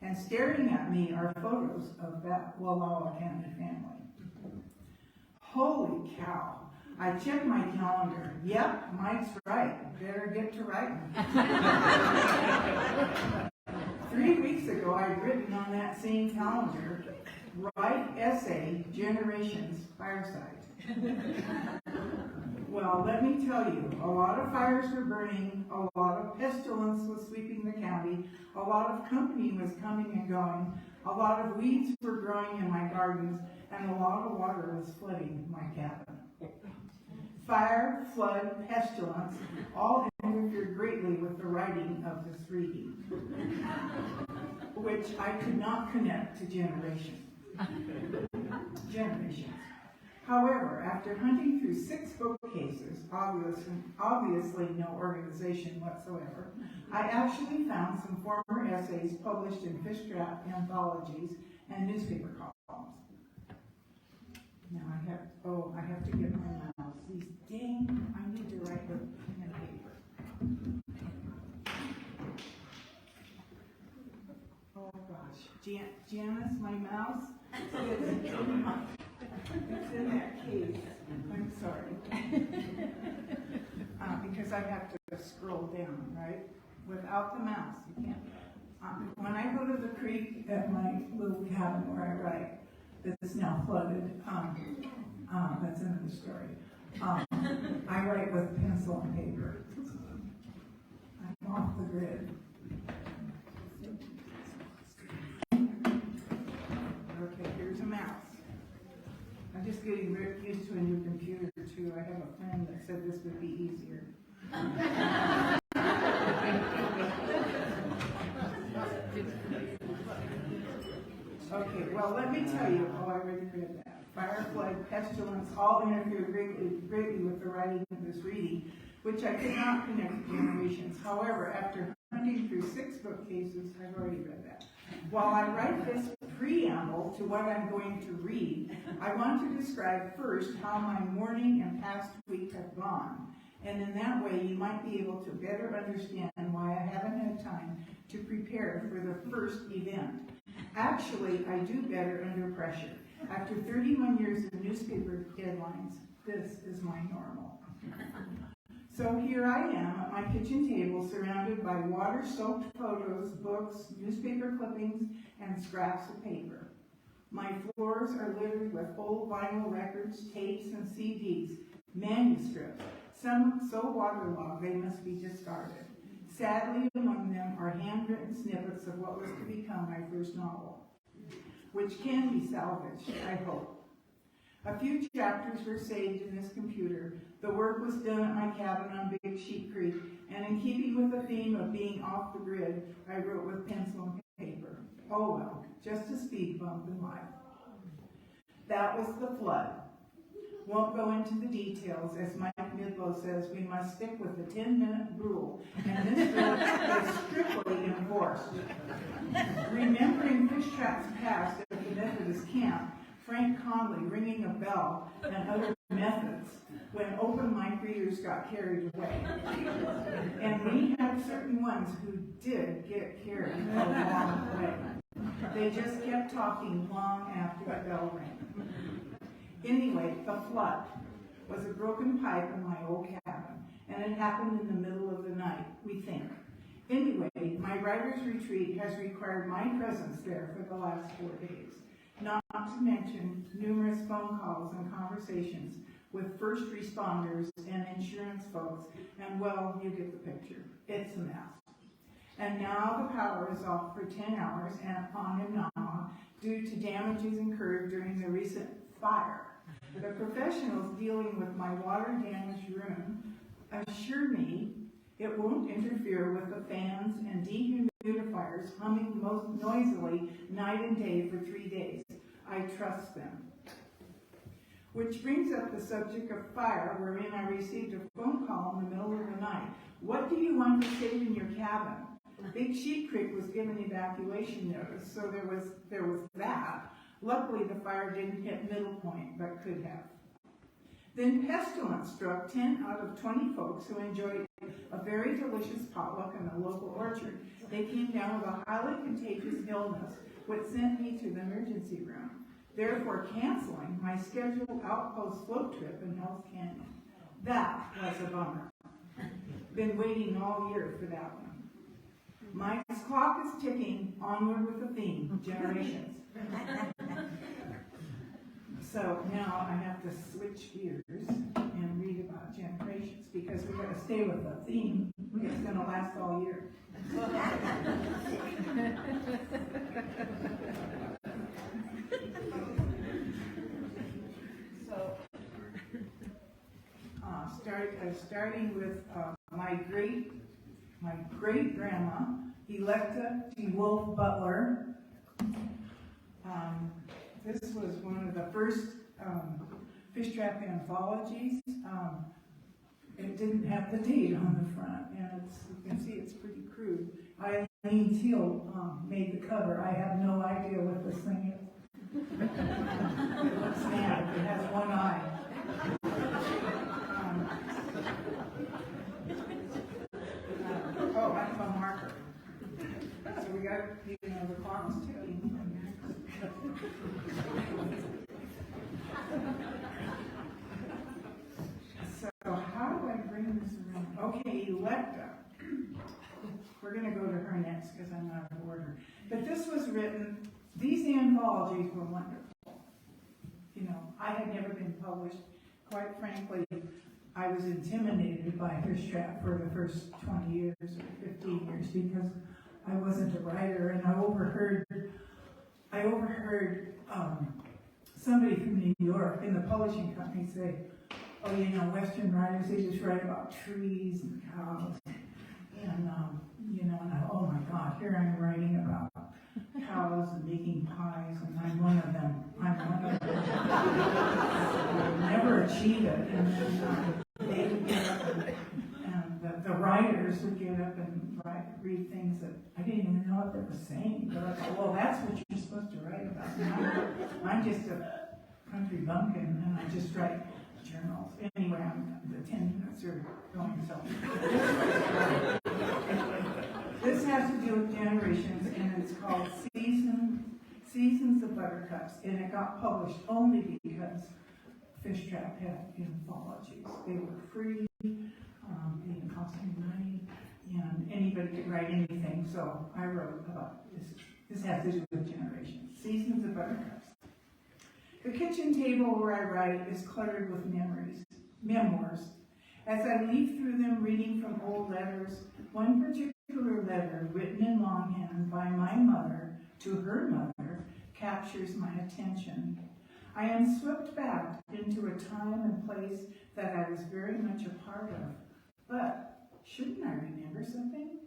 And staring at me are photos of that Wallowa County family. Holy cow. I checked my calendar. Yep, Mike's right. Better get to writing. 3 weeks ago, I'd written on that same calendar, write essay, Generations, Fireside. Well, let me tell you, a lot of fires were burning, a lot of pestilence was sweeping the county, a lot of company was coming and going, a lot of weeds were growing in my gardens, and a lot of water was flooding my cabin. Fire, flood, pestilence, all interfered greatly with the writing of this reading, which I could not connect to generations. However, after hunting through 6 bookcases, obviously no organization whatsoever, I actually found some former essays published in Fishtrap anthologies and newspaper columns. Now I have to get my mouse. These dang, I need to write with pen and paper. Oh gosh, Janice, my mouse, it's in that case. I'm sorry. Because I have to scroll down, right? Without the mouse, you can't. When I go to the creek at my little cabin where I write, that's now flooded, that's another story. I write with pencil and paper. I'm off the grid. Okay, here's a mouse. I'm just getting used to a new computer too. I have a friend that said this would be easier. Okay, well, let me tell you, I already read that. Fire, flood, pestilence, all interfered greatly with the writing of this reading, which I could not connect to generations. However, after hunting through 6 bookcases, While I write this preamble to what I'm going to read, I want to describe first how my morning and past week have gone. And in that way, you might be able to better understand why I haven't had time to prepare for the first event. Actually, I do better under pressure. After 31 years of newspaper headlines, this is my normal. So here I am at my kitchen table, surrounded by water-soaked photos, books, newspaper clippings, and scraps of paper. My floors are littered with old vinyl records, tapes, and CDs, manuscripts, some so waterlogged they must be discarded. Sadly, among them are handwritten snippets of what was to become my first novel, which can be salvaged, I hope. A few chapters were saved in this computer. The work was done at my cabin on Big Sheep Creek, and in keeping with the theme of being off the grid, I wrote with pencil and paper. Oh well, just a speed bump in life. That was the flood. Won't go into the details. As Mike Midlow says, we must stick with the 10-minute rule, and this rule is strictly enforced. Remembering Fishtrap's past at the Methodist camp, Frank Conley ringing a bell, and other methods when open mic readers got carried away. And we had certain ones who did get carried a long way. They just kept talking long after the bell rang. Anyway, the flood was a broken pipe in my old cabin, and it happened in the middle of the night, we think. Anyway, my writer's retreat has required my presence there for the last 4 days. Not to mention numerous phone calls and conversations with first responders and insurance folks, and well, you get the picture. It's a mess. And now the power is off for 10 hours and on and on due to damages incurred during the recent fire. The professionals dealing with my water-damaged room assure me it won't interfere with the fans and dehumidifiers humming most noisily night and day for 3 days. I trust them. Which brings up the subject of fire, wherein I received a phone call in the middle of the night. What do you want to save in your cabin? Big Sheep Creek was given evacuation notice, so there was that. Luckily, the fire didn't hit Middle Point, but could have. Then pestilence struck 10 out of 20 folks who enjoyed a very delicious potluck in a local orchard. They came down with a highly contagious illness, which sent me to the emergency room, therefore canceling my scheduled outpost float trip in Hell's Canyon. That was a bummer. Been waiting all year for that one. My clock is ticking onward with the theme, generations. So now I have to switch gears and read about generations because we've got to stay with the theme. It's going to last all year. So, starting with my great grandma, Electa D. Wolf Butler. This was one of the first Fishtrap anthologies. It didn't have the date on the front, and you can see it's pretty crude. Eileen Teal made the cover. I have no idea what this thing is. It looks mad. It has one eye. Oh, that's a marker. So we got, the clock's ticking. So how do I bring this around? Okay, Electa. We're going to go to her next because I'm out of order. But this was written, these anthologies were wonderful. I had never been published. Quite frankly, I was intimidated by Fishtrap for the first 20 years or 15 years because I wasn't a writer, and I overheard somebody from New York in the publishing company say, oh, Western writers, they just write about trees and cows. And, and oh my God, here I'm writing about cows and making pies, and I'm one of them. I never achieve it. And then they would get up and the writers would get up and write read things that I didn't even know what they were saying, but I thought, well, that's what you're supposed to write about. And I'm just a country bumpkin, and I just write journals. Anyway, the 10 minutes are going, so. This has to do with generations, and it's called Seasons of Buttercups, and it got published only because Fishtrap had anthologies. They were free, they didn't cost any money, and anybody could write anything, so I wrote about this. This has to do with generations. Seasons of Buttercups. The kitchen table where I write is cluttered with memoirs. As I leaf through them reading from old letters, one particular letter written in longhand by my mother to her mother captures my attention. I am swept back into a time and place that I was very much a part of. But shouldn't I remember something?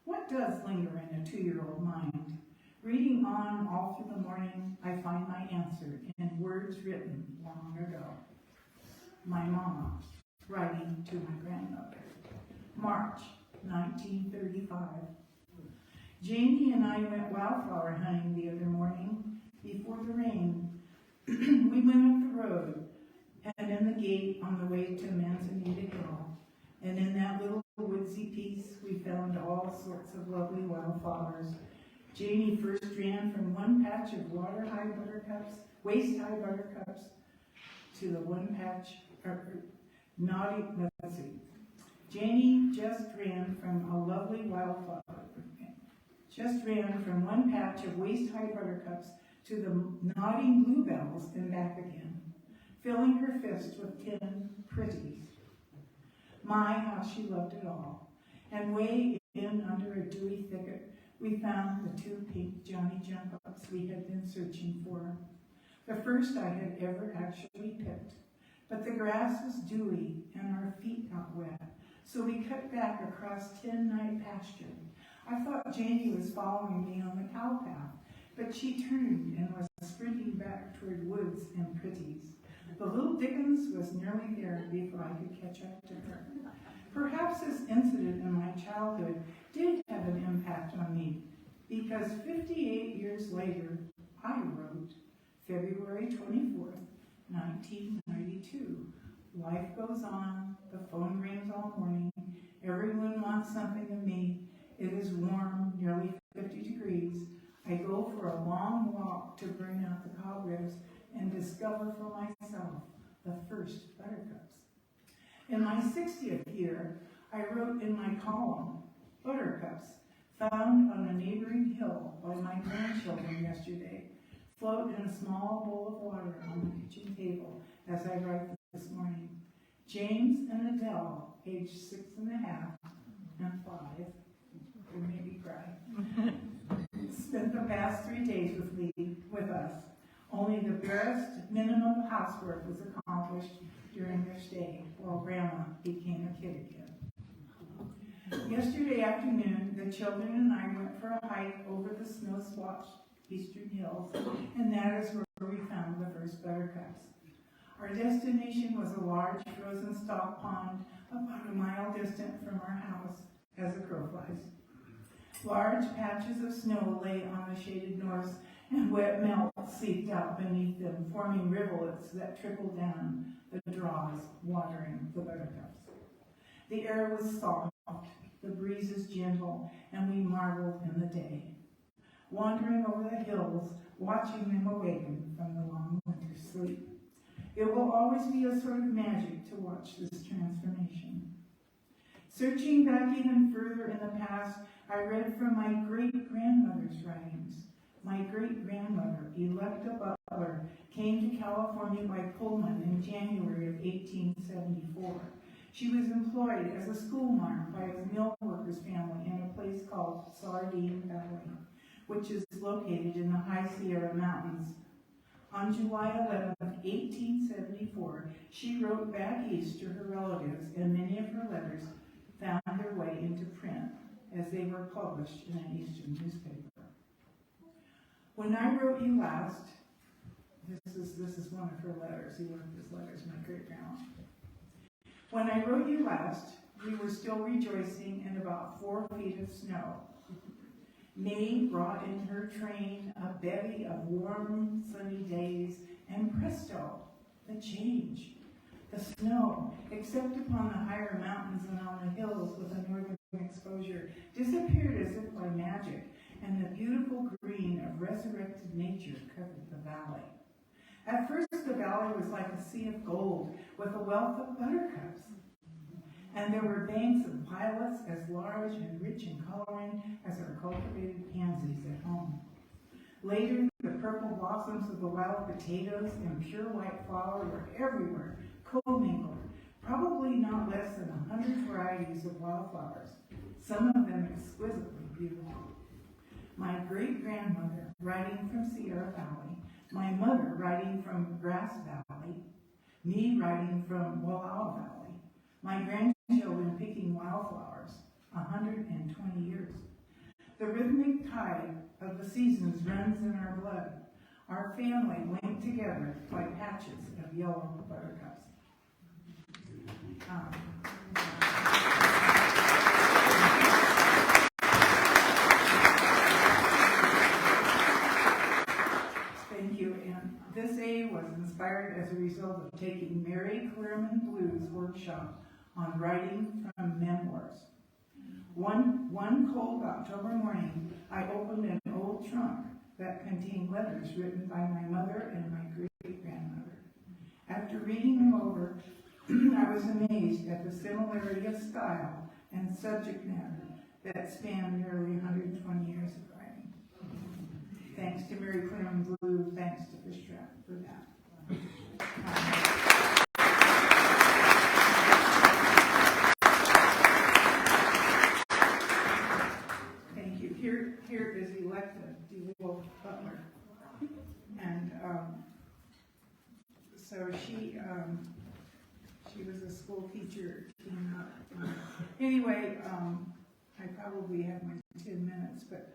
What does linger in a 2-year-old mind? Reading on all through the morning, I find my answer in words written long ago. My mama, writing to my grandmother. March 1935. Janie and I went wildflower hunting the other morning before the rain. We went up the road and in the gate on the way to Manzanita Hill. And in that little woodsy piece, we found all sorts of lovely wildflowers. Janie first ran from one patch of waist-high buttercups, to the one patch of Janie just ran from one patch of waist-high buttercups to the nodding bluebells and back again, filling her fist with 10 pretties. My, how she loved it all. And way in under a dewy thicket, we found the 2 pink Johnny jump-ups we had been searching for. The first I had ever actually picked. But the grass was dewy and our feet got wet, so we cut back across 10-night pasture. I thought Janie was following me on the cow path, but she turned and was sprinting back toward woods and pretties. The little Dickens was nearly there before I could catch up to her. Perhaps this incident in my childhood did have an impact on me, because 58 years later, I wrote February 24th, 1992. Life goes on, the phone rings all morning, everyone wants something of me. It is warm, nearly 50 degrees. I go for a long walk to burn out the cobwebs and discover for myself the first buttercups. In my 60th year, I wrote in my column, Buttercups, found on a neighboring hill by my grandchildren yesterday, float in a small bowl of water on the kitchen table as I write this morning. James and Adele, aged 6.5 and 5, could make me cry, spent the past 3 days with us. Only the barest minimum housework was accomplished during their stay, while Grandma became a kid again. Yesterday afternoon, the children and I went for a hike over the snow-swamped eastern hills, and that is where we found the first buttercups. Our destination was a large frozen stock pond about a mile distant from our house as the crow flies. Large patches of snow lay on the shaded norths, and wet melt seeped out beneath them, forming rivulets that trickled down the draws, watering the buttercups. The air was soft, the breezes gentle, and we marveled in the day, wandering over the hills, watching them awaken from the long winter sleep. It will always be a sort of magic to watch this transformation. Searching back even further in the past, I read from my great-grandmother's writings. My great-grandmother, Electa Butler, came to California by Pullman in January of 1874. She was employed as a schoolmarm by a mill workers' family in a place called Sardine Valley, which is located in the High Sierra Mountains. On July 11, 1874, she wrote back east to her relatives, and many of her letters found their way into print as they were published in an eastern newspaper. When I wrote you last, this is one of her letters. One of his letters, my great-grandma. When I wrote you last, we were still rejoicing in about 4 feet of snow. May brought in her train a bevy of warm, sunny days, and presto, the change. The snow, except upon the higher mountains and on the hills with a northern exposure, disappeared as if by magic, and the beautiful green of resurrected nature covered the valley. At first, the valley was like a sea of gold with a wealth of buttercups. And there were banks of violets as large and rich in coloring as our cultivated pansies at home. Later, the purple blossoms of the wild potatoes and pure white flower were everywhere, commingled, probably not less than 100 varieties of wildflowers, some of them exquisitely beautiful. My great-grandmother, writing from Sierra Valley, my mother writing from Grass Valley, me writing from Wallowa Valley, my grandchildren picking wildflowers, 120 years. The rhythmic tide of the seasons runs in our blood, our family linked together by patches of yellow buttercups. Thank you. And this A was inspired as a result of taking Mary Clearman Blue's workshop on writing from memoirs. One cold October morning, I opened an old trunk that contained letters written by my mother and my great-grandmother. After reading them over, I was amazed at the similarity of style and subject matter that spanned nearly 120 years of writing. Thanks to Mary Clearman Blue, thanks to Fishtrap for that. Thank you. Here is Electa DeWolf Butler. And so she was a school teacher. Anyway, I probably have my 10 minutes, but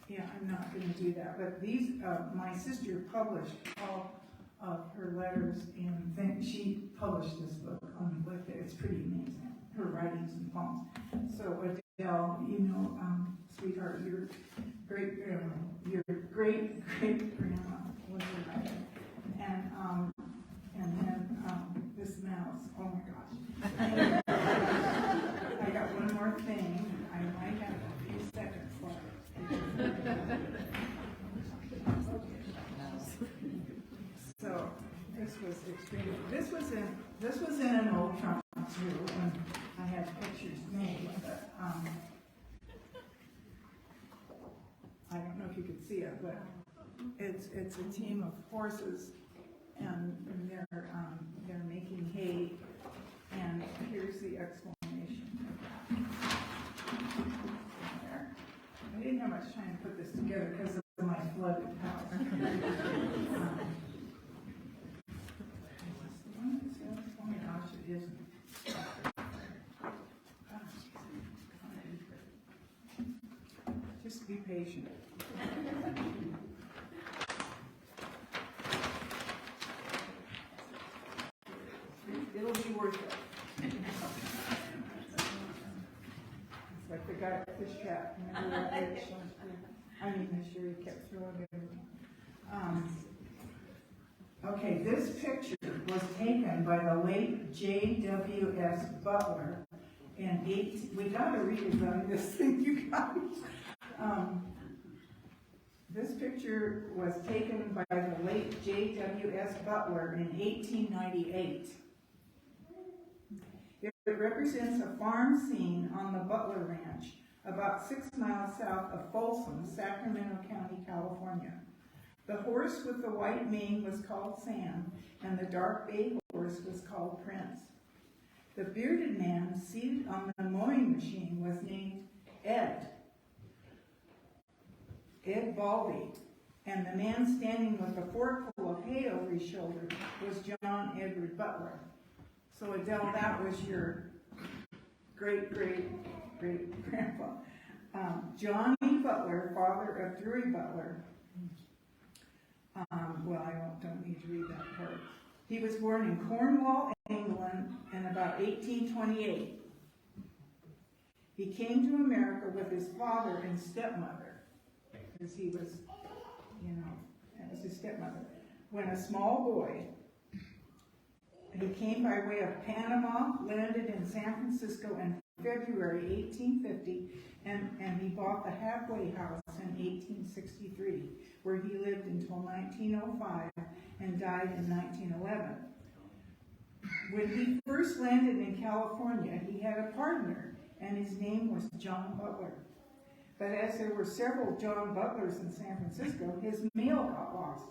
yeah, I'm not going to do that. But these, my sister published all of her letters, and then she published this book on Electa. It's pretty amazing, her writings and poems. So Adele, you know, sweetheart, your great-grandma was a writer. And then this mouse, oh my gosh. I got one more thing. I might have a few seconds left. So this was extremely, this was in an old trunk too, when I had pictures made, but I don't know if you could see it, but it's a team of horses, and they're making hay, and here's the explanation of that. There. I didn't have much time to put this together because of my flooded house. Oh my gosh, it isn't. Just be patient. It'll be worth it. It's like the guy at Fishtrap. Remember that fish? I mean, this year he kept throwing everything. Okay, this picture was taken by the late J.W.S. Butler in we gotta redesign this thing, you guys. This picture was taken by the late J.W.S. Butler in 1898. It represents a farm scene on the Butler Ranch, about 6 miles south of Folsom, Sacramento County, California. The horse with the white mane was called Sam, and the dark bay horse was called Prince. The bearded man seated on the mowing machine was named Ed Baldy, and the man standing with a forkful of hay over his shoulder was John Edward Butler. So Adele, that was your great-great-great-grandpa. Johnny Butler, father of Drury Butler. Well, I don't need to read that part. He was born in Cornwall, England in about 1828. He came to America with his father and stepmother, because he was, that was his stepmother. When a small boy, he came by way of Panama, landed in San Francisco in February 1850, and he bought the halfway house in 1863, where he lived until 1905 and died in 1911. When he first landed in California, he had a partner, and his name was John Butler. But as there were several John Butlers in San Francisco, his mail got lost.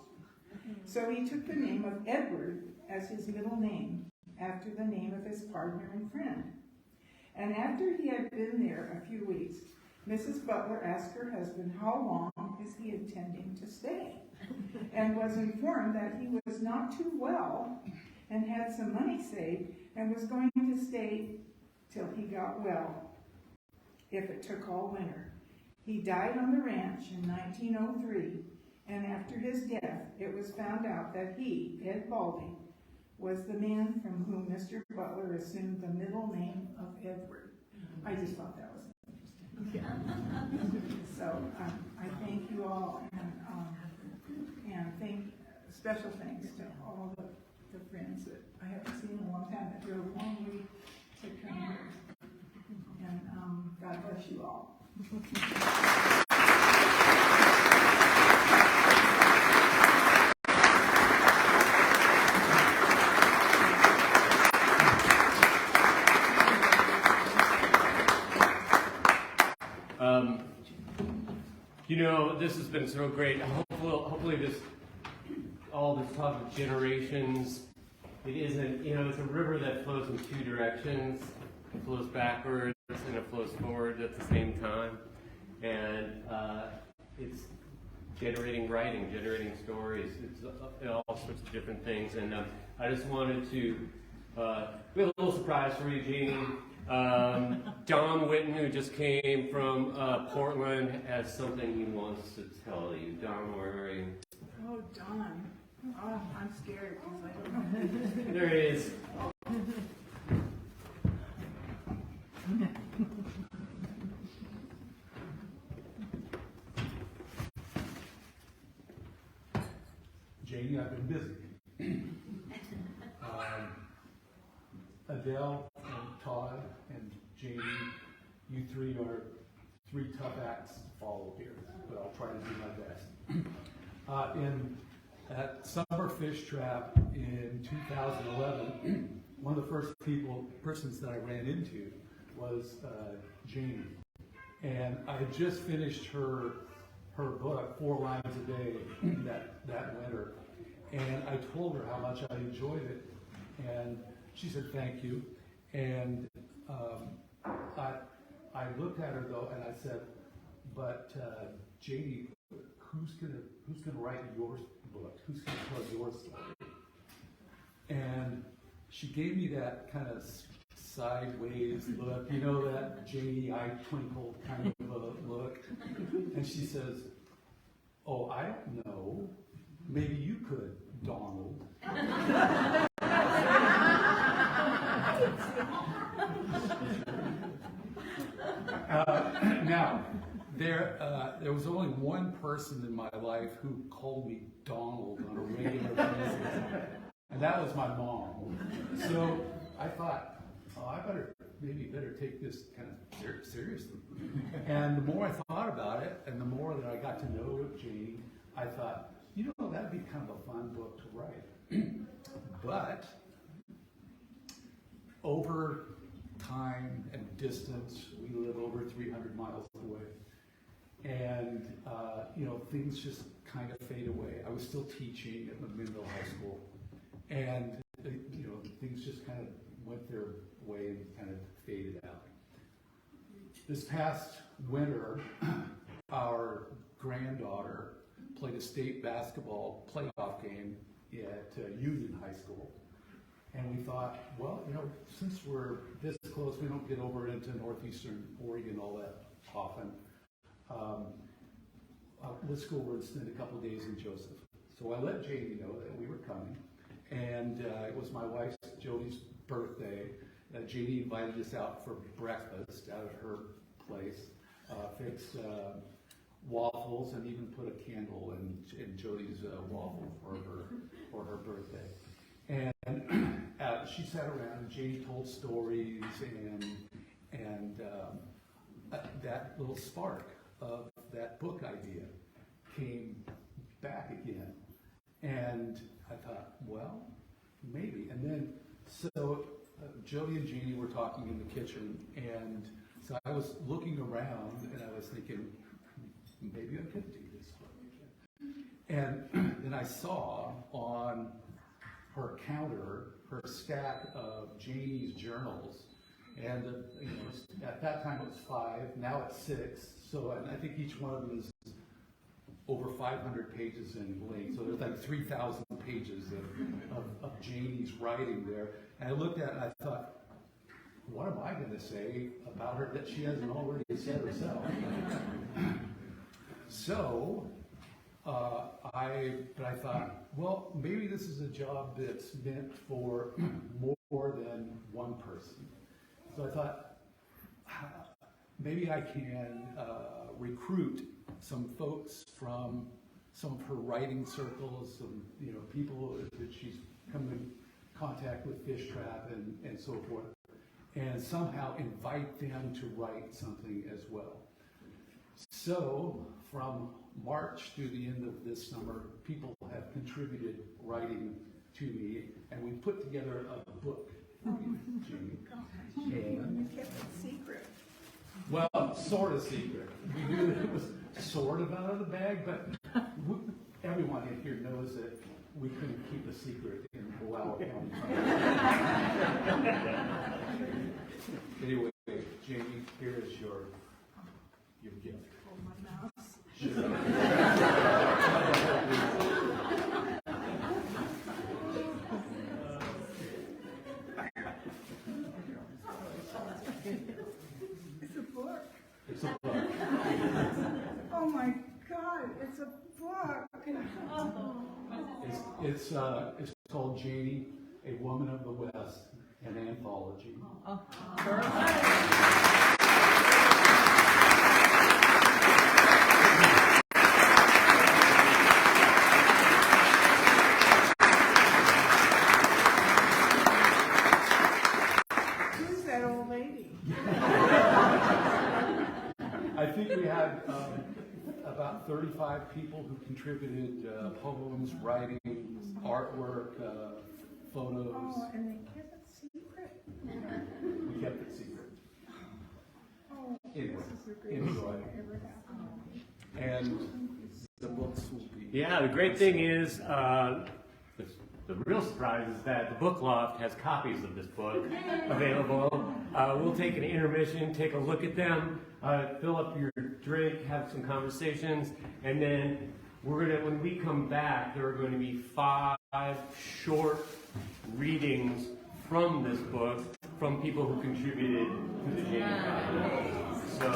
So he took the name of Edward as his middle name, after the name of his partner and friend. And after he had been there a few weeks, Mrs. Butler asked her husband how long is he intending to stay, and was informed that he was not too well and had some money saved and was going to stay till he got well, if it took all winter. He died on the ranch in 1903, and after his death, it was found out that he, Ed Baldy, was the man from whom Mr. Butler assumed the middle name of Edward. I just thought that was interesting. So I thank you all, and special thanks to all the friends that I haven't seen in a long time that drove a long way to come here. And God bless you all. This has been so great. Hopefully all this talk of generations, it isn't, it's a river that flows in two directions. It flows backwards and it flows forward at the same time. And it's generating writing, generating stories. It's all sorts of different things. And I just wanted to, we have a little surprise for you, Janie. Don Whitton, who just came from Portland, has something he wants to tell you. Don, where are you? Oh, Don. Oh, I'm scared because I don't know. There he is. Janie, I've been busy. Adele and Todd and Janie, you three are three tough acts to follow here, but I'll try to do my best. At Summer Fishtrap in 2011, one of the first persons that I ran into was Janie, and I had just finished her book, 4 Lines a Day, that winter, and I told her how much I enjoyed it, and she said thank you, and I looked at her though, and I said, but Janie, who's gonna write your book? Who's gonna tell your story? And she gave me that kind of sideways look, that Janie eye twinkle kind of a look, and she says, "Oh, I don't know. Maybe you could, Donald." Now, there was only one person in my life who called me Donald on a regular basis, and that was my mom. So I thought, I better take this kind of seriously. And the more I thought about it, and the more that I got to know Janie, I thought, that'd be kind of a fun book to write. But over time and distance, we live over 300 miles away, and things just kind of fade away. I was still teaching at McMinnville High School, and things just kind of went their way and kind of faded out. This past winter, our granddaughter played a state basketball playoff game at Union High School. And we thought, well, since we're this close, we don't get over into northeastern Oregon all that often. Let's go over and spend a couple of days in Joseph. So I let Janie know that we were coming, And it was my wife Jody's birthday. Janie invited us out for breakfast out at her place, fixed waffles, and even put a candle in Jody's waffle for her birthday. And she sat around and Janie told stories, and that little spark of that book idea came back again. And I thought, well, maybe. And then, so Jody and Janie were talking in the kitchen, and so I was looking around and I was thinking, maybe I could do this. And then I saw on her counter her stack of Janie's journals, and at that time it was 5, now it's 6. So I think each one of them is over 500 pages in length. So there's like 3,000 pages of Janie's writing there. And I looked at it and I thought, what am I going to say about her that she hasn't already said herself? So I thought, well, maybe this is a job that's meant for more than one person. So I thought, maybe I can recruit some folks from some of her writing circles, some people that she's come in contact with, Fishtrap and so forth, and somehow invite them to write something as well. So from March through the end of this summer, people have contributed writing to me, and we put together a book. Janie, you kept it secret. Well, sort of secret. We knew that it was sort of out of the bag, but everyone in here knows that we couldn't keep a secret in Wallowa County. Anyway, Janie, here is your gift. Oh, my mouse. It's a book. It's a book. Oh my God, it's a book. It's called Janie, A Woman of the West, an anthology. Who's that old lady? I think we had about 35 people who contributed poems, writing, artwork, photos. Oh, and they kept it secret? We kept it secret. Oh, Anyway, this is the greatest enjoy. thing that ever happened. And the books will be... Yeah, the great thing is, the real surprise is that the Book Loft has copies of this book available. We'll take an intermission, take a look at them, fill up your drink, have some conversations, and then when we come back, there are going to be 5 short readings from this book from people who contributed to the Janie Project. So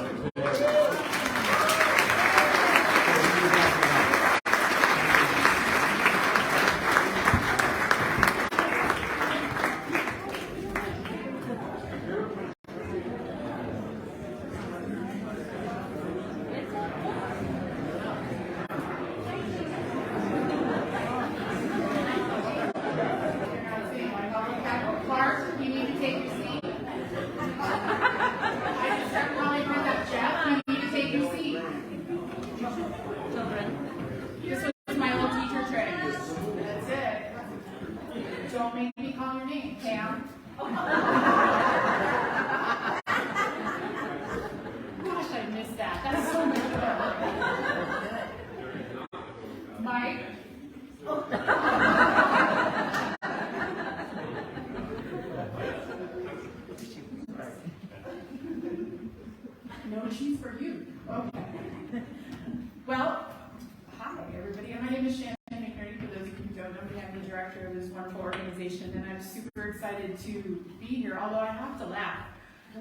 No cheese for you. Okay. Well, hi everybody. My name is Shannon McNerney. For those of you who don't know me, I'm the director of this wonderful organization, and I'm super excited to be here. Although I have to laugh,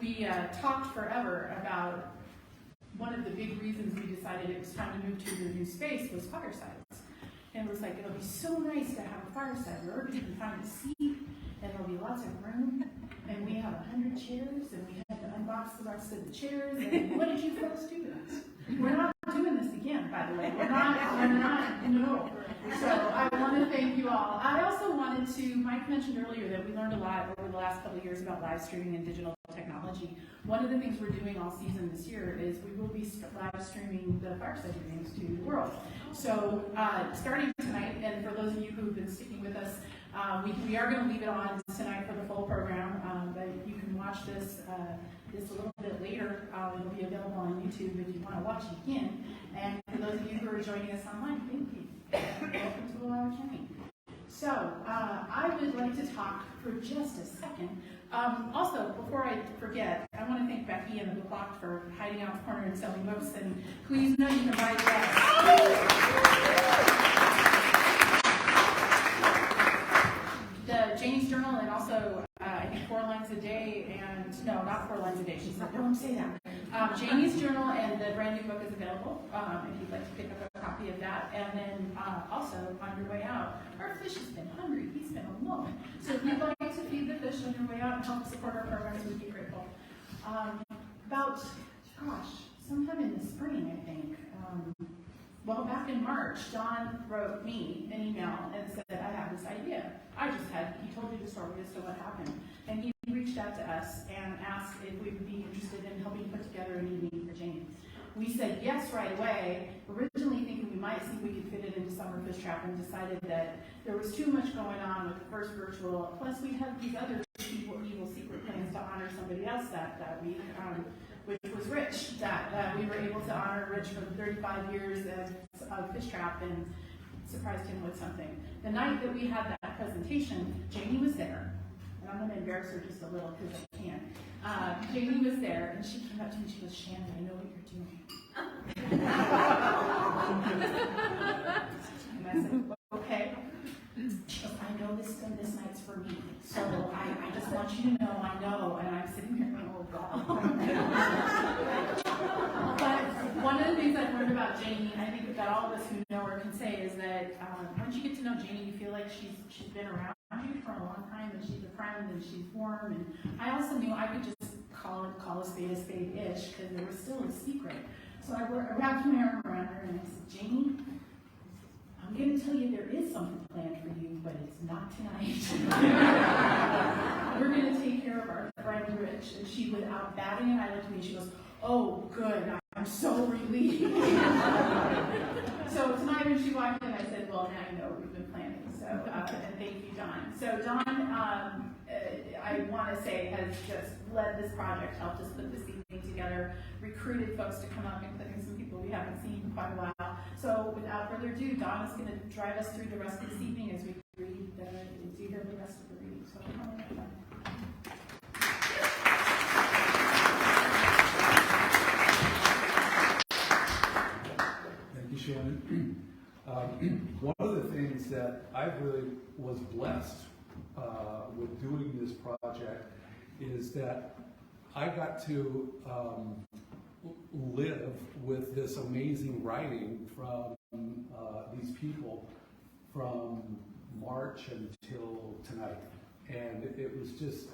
we talked forever about one of the big reasons we decided it was time to move to the new space was Firesides. And it was like, it'll be so nice to have a fireside where everybody can find a seat, and there'll be lots of room, and we have 100 chairs, and we had to unbox the rest of the chairs, and what did you folks do? We're not doing this again, by the way. We're not, no. So I want to thank you all. I also wanted to, Mike mentioned earlier that we learned a lot over the last couple of years about live streaming and digital technology. One of the things we're doing all season this year is we will be live streaming the Fireside games to the world. So starting tonight, and for those of you who've been sticking with us, we are going to leave it on tonight for the full program, but you can watch this a little bit later. It'll be available on YouTube if you want to watch it again. And for those of you who are joining us online, thank you. Welcome to Wallowa County. So I would like to talk for just a second. Also, before I forget, I want to thank Becky and the Book Loft for hiding out in the corner and selling books. And please know you can buy the Janie's Journal, and also I think 4 lines a day, and no, not 4 lines a day. She said, don't say that. Janie's Journal and the brand new book is available if you'd like to pick up a copy of that. And then also on your way out, our fish has been hungry. He's been alone. So if you'd like to feed the fish on your way out and help support our programs, we'd be grateful. About, sometime in the spring, I think. Well, back in March, Don wrote me an email and said, I have this idea. He told you the story as to what happened. And he reached out to us and asked if we would be interested in helping put together an evening for Janie. We said yes right away, originally thinking we might see if we could fit it into Summer Fishtrap, and decided that there was too much going on with the first virtual, plus we had these other evil secret plans to honor somebody else that week, which was Rich, that we were able to honor Rich for 35 years of Fishtrap and surprised him with something. The night that we had that presentation, Janie was there, and I'm going to embarrass her just a little because I can. Janie was there, and she came up to me and she goes, Shannon, I know what you're doing. And I said, okay. She goes, I know this night's for me, so I just want you to know I know, and I'm sitting here going, oh God. But one of the things I've learned about Janie, I think that all of us who know her can say, is that once you get to know Janie, you feel like she's been around you for a long time, and she's a friend, and she's warm. And I also knew I could just call a spade-ish, because there was still a secret. So I wrapped my arm around her and I said, Janie, I'm going to tell you there is something planned for you, but it's not tonight. We're going to take care of our friend Rich. And she, without batting an eyelid to me, she goes, oh, good, I'm so relieved. So tonight when she walked in, I said, well, now you know what we've been planning. So, and thank you, Don. So Don, I want to say, has just led this project, helped us put this evening together, recruited folks to come up, including some people we haven't seen in quite a while. So without further ado, Don is going to drive us through the rest of this evening as we read as you hear the rest of the reading. So Thank you, Shannon. One of the things that I really was blessed with doing this project is that I got to live with this amazing writing from these people from March until tonight. And it was just,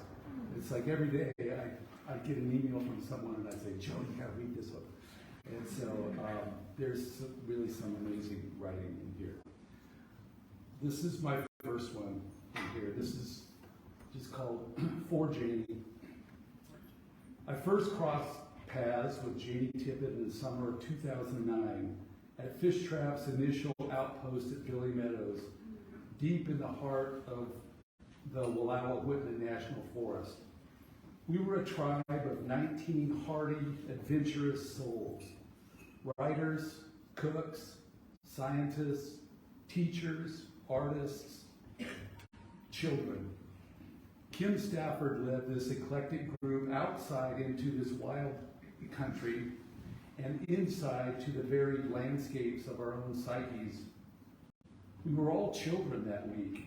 it's like every day I'd get an email from someone and I'd say, Joe, you gotta read this one. And so there's really some amazing writing in here. This is my first one in here. This is just called For Janie. I first crossed paths with Janie Tippett in the summer of 2009 at Fishtrap's initial outpost at Billy Meadows, deep in the heart of the Wallowa Whitton National Forest. We were a tribe of 19 hardy, adventurous souls. Writers, cooks, scientists, teachers, artists, children. Kim Stafford led this eclectic group outside into this wild country and inside to the very landscapes of our own psyches. We were all children that week,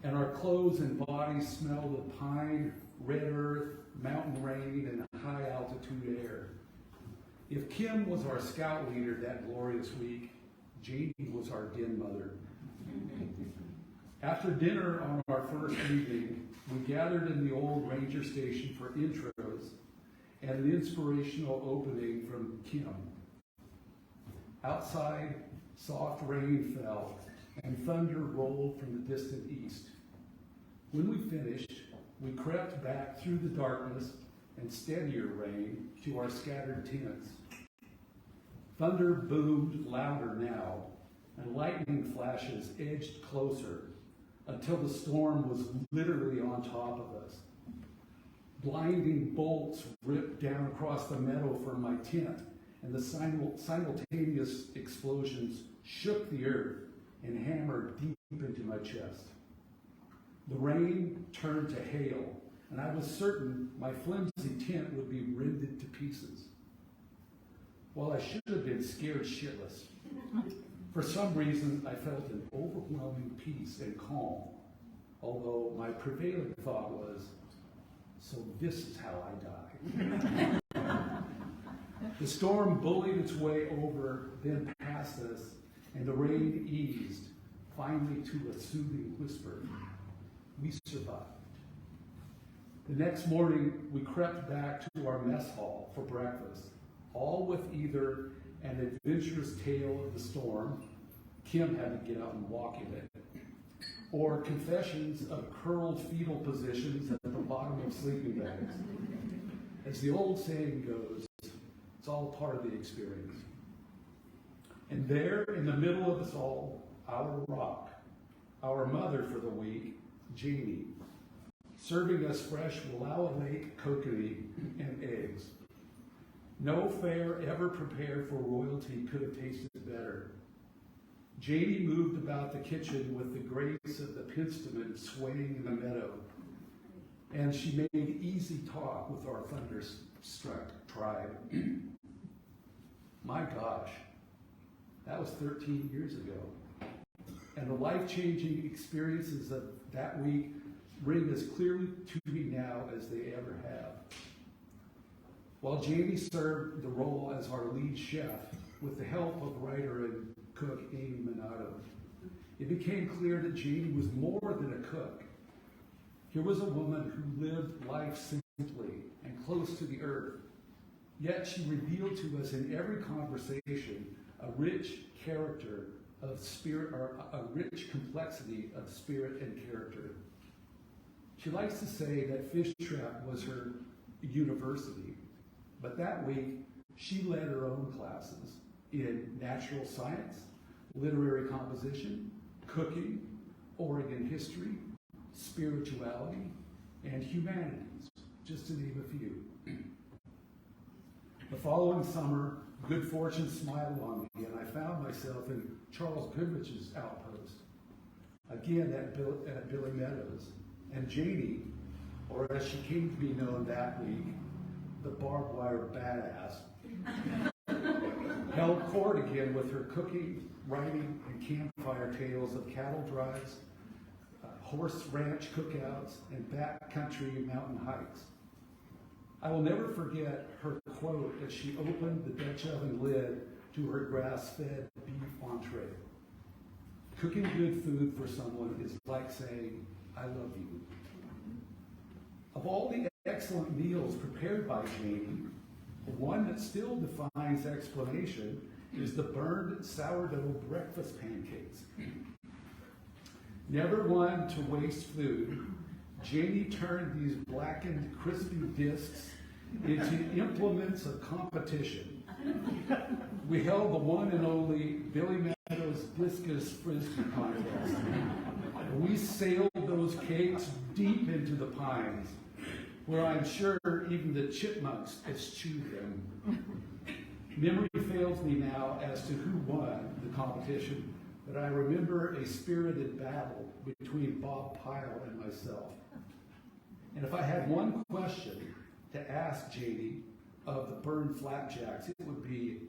and our clothes and bodies smelled of pine, red earth, mountain rain, and high altitude air. If Kim was our scout leader that glorious week, Janie was our den mother. After dinner on our first evening, we gathered in the old ranger station for intros and an inspirational opening from Kim. Outside, soft rain fell and thunder rolled from the distant east. When we finished, we crept back through the darkness and steadier rain to our scattered tents. Thunder boomed louder now, and lightning flashes edged closer until the storm was literally on top of us. Blinding bolts ripped down across the meadow from my tent, and the simultaneous explosions shook the earth and hammered deep into my chest. The rain turned to hail, and I was certain my flimsy tent would be rended to pieces. Well, I should have been scared shitless. For some reason, I felt an overwhelming peace and calm, although my prevailing thought was, so this is how I die. The storm bullied its way over, then past us, and the rain eased, finally to a soothing whisper. We survived. The next morning, we crept back to our mess hall for breakfast, all with either an adventurous tale of the storm, Kim had to get out and walk in it, or confessions of curled fetal positions at the bottom of sleeping bags. As the old saying goes, it's all part of the experience. And there, in the middle of us all, our rock, our mother for the week, Janie, serving us fresh Wallowa Lake kokanee and eggs. No fare ever prepared for royalty could have tasted better. Janie moved about the kitchen with the grace of the penstemon swaying in the meadow, and she made easy talk with our thunderstruck tribe. My gosh, that was 13 years ago. And the life-changing experiences of that week ring as clearly to me now as they ever have. While Janie served the role as our lead chef with the help of writer and cook Amy Minato, it became clear that Janie was more than a cook. Here was a woman who lived life simply and close to the earth, yet she revealed to us in every conversation a rich character of spirit, or a rich complexity of spirit and character. She likes to say that Fishtrap was her university, but that week she led her own classes in natural science, literary composition, cooking, Oregon history, spirituality, and humanities, just to name a few. The following summer, good fortune smiled on me, and I found myself in Charles Goodrich's outpost, again at Billy Meadows, and Janie, or as she came to be known that week, the barbed wire badass, held court again with her cooking, writing, and campfire tales of cattle drives, horse ranch cookouts, and backcountry mountain hikes. I will never forget her quote as she opened the Dutch oven lid to her grass-fed beef entree. Cooking good food for someone is like saying, I love you. Of all the excellent meals prepared by Janie, the one that still defies explanation is the burned sourdough breakfast pancakes. Never one to waste food, Janie turned these blackened, crispy discs into implements of competition. We held the one and only Billy Meadows Discus Frisbee contest. We sailed those cakes deep into the pines, where I'm sure even the chipmunks eschewed them. Memory fails me now as to who won the competition, but I remember a spirited battle between Bob Pyle and myself. And if I had one question to ask Janie of the burned flapjacks, it would be,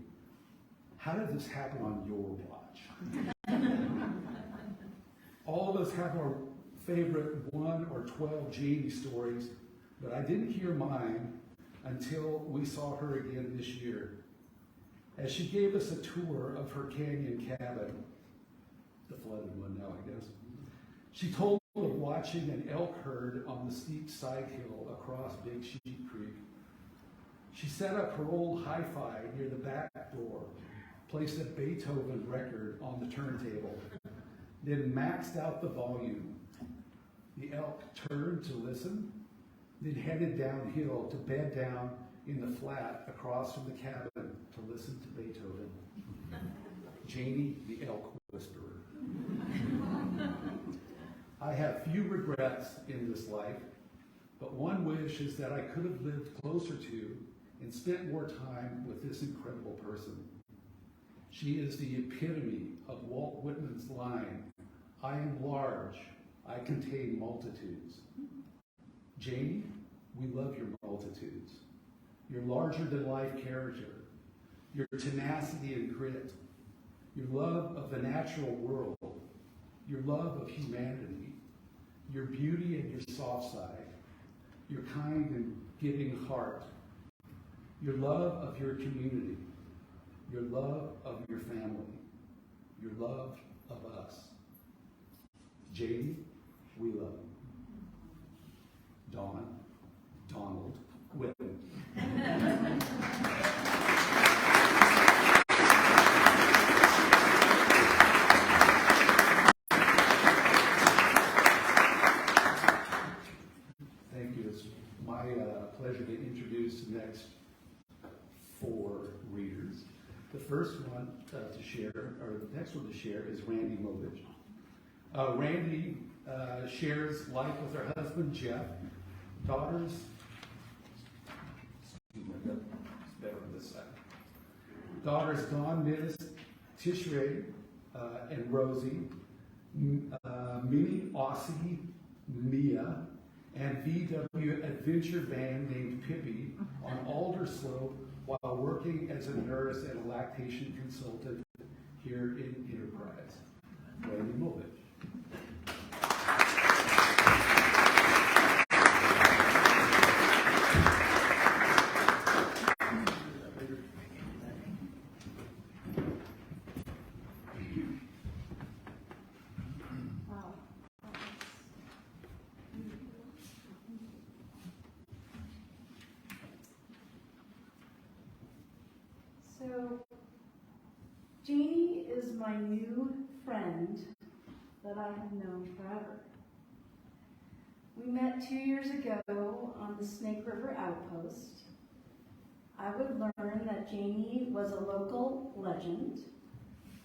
how did this happen on your watch? All of us have our favorite 1 or 12 Janie stories, but I didn't hear mine until we saw her again this year. as she gave us a tour of her canyon cabin, the flooded one now, I guess. She told of watching an elk herd on the steep side hill across Big Sheep Creek. She set up her old hi-fi near the back door, placed a Beethoven record on the turntable, then maxed out the volume. The elk turned to listen, then headed downhill to bed down in the flat across from the cabin to listen to Beethoven. Janie, the elk whisperer. I have few regrets in this life, but one wish is that I could have lived closer to and spent more time with this incredible person. She is the epitome of Walt Whitman's line, "I am large, I contain multitudes." Janie, we love your multitudes, your larger-than-life character, your tenacity and grit, your love of the natural world, your love of humanity, your beauty and your soft side, your kind and giving heart, your love of your community, your love of your family, your love of us. Janie, we love you. Donald, Whitton. Thank you. It's my pleasure to introduce the next 4 readers. The first one to share, or the next one to share, is Randy Movich. Randy shares life with her husband, Jeff, daughters, excuse me, it's better on this side. Daughters Dawn, Miss, Tishrei, and Rosie, Minnie, Aussie, Mia, and VW adventure van named Pippi on Alder Slope while working as a nurse and a lactation consultant here in Enterprise. Randy Movich. So, Janie is my new friend that I have known forever. We met 2 years ago on the Snake River Outpost. I would learn that Janie was a local legend,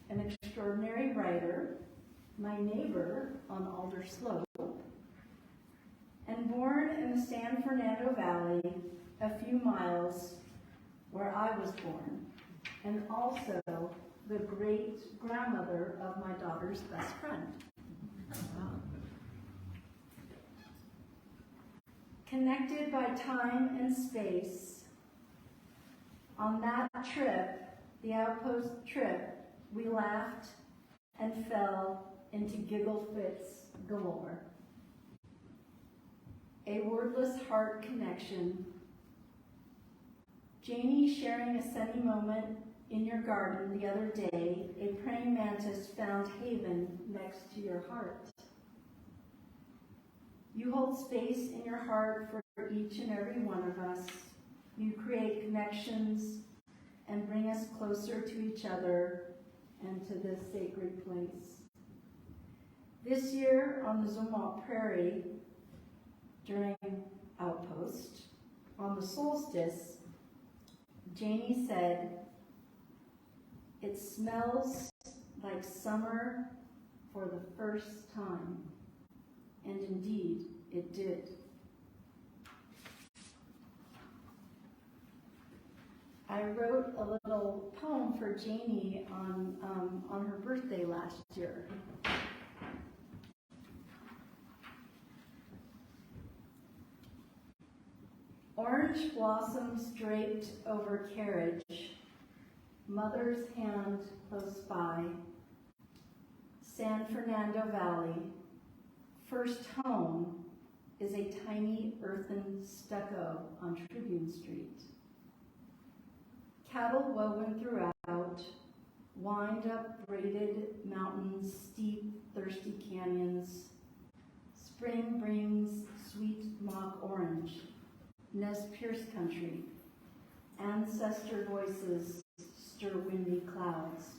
an extraordinary writer, my neighbor on Alder Slope, and born in the San Fernando Valley, a few miles where I was born, and also the great-grandmother of my daughter's best friend. Connected by time and space, on that trip, the Outpost trip, we laughed and fell into giggle fits galore. A wordless heart connection. Janie sharing a sunny moment in your garden the other day, a praying mantis found haven next to your heart. You hold space in your heart for each and every one of us. You create connections and bring us closer to each other and to this sacred place. This year on the Zumwalt Prairie, during Outpost, on the solstice, Janie said, "It smells like summer for the first time." And indeed, it did. I wrote a little poem for Janie on her birthday last year. Orange blossoms draped over carriage, mother's hand close by, San Fernando Valley, first home is a tiny earthen stucco on Tribune Street. Cattle woven throughout, wind-up braided mountains, steep, thirsty canyons. Spring brings sweet mock orange, Nez Perce country. Ancestor voices stir windy clouds.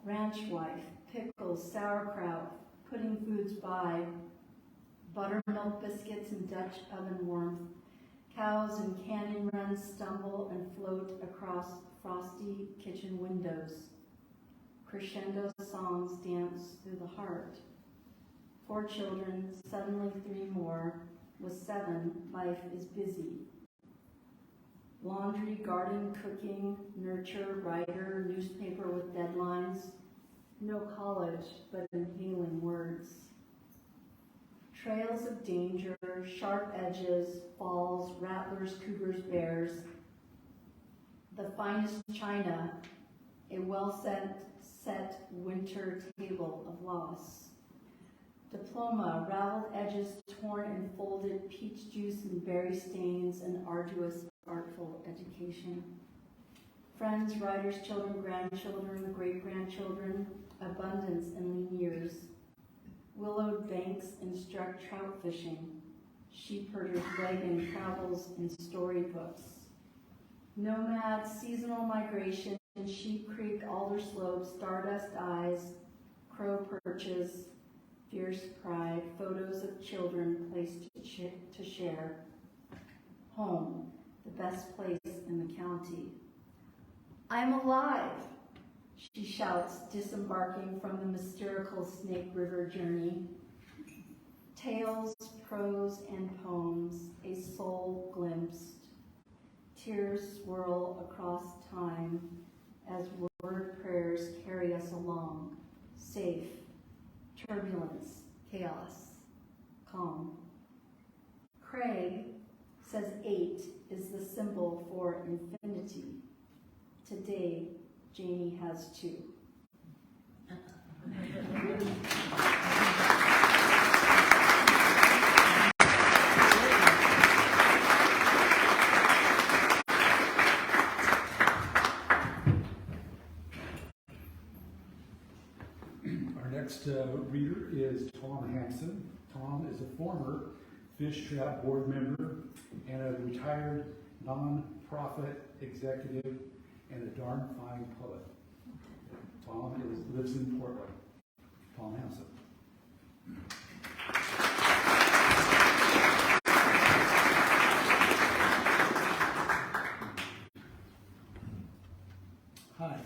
Ranch wife, pickles, sauerkraut, putting foods by, buttermilk biscuits and Dutch oven warmth. Cows in canyon runs stumble and float across frosty kitchen windows. Crescendo songs dance through the heart. 4 children, suddenly 3 more. With 7, life is busy. Laundry, garden, cooking, nurture, writer, newspaper with deadlines. No college, but inhaling words. Trails of danger, sharp edges, falls, rattlers, cougars, bears. The finest china, a well-set winter table of loss. Diploma, raveled edges, torn and folded, peach juice and berry stains, and arduous, artful education. Friends, writers, children, grandchildren, great-grandchildren, abundance in lean years. Willowed banks instruct trout fishing. Sheep herder's wagon travels in storybooks. Nomad, seasonal migration, Sheep Creek, alder slopes, stardust eyes, crow perches, fierce pride, photos of children placed to share. Home, the best place in the county. I'm alive, she shouts, disembarking from the mystical Snake River journey. Tales, prose, and poems, a soul glimpsed. Tears swirl across time as word prayers carry us along, safe, turbulence, chaos, calm. Craig says 8 is the symbol for infinity. Today, Janie has 2. Our next reader is Tom Hanson. Tom is a former Fishtrap board member and a retired non-profit executive and a darn fine poet. Tom lives in Portland. Tom Hanson. Hi.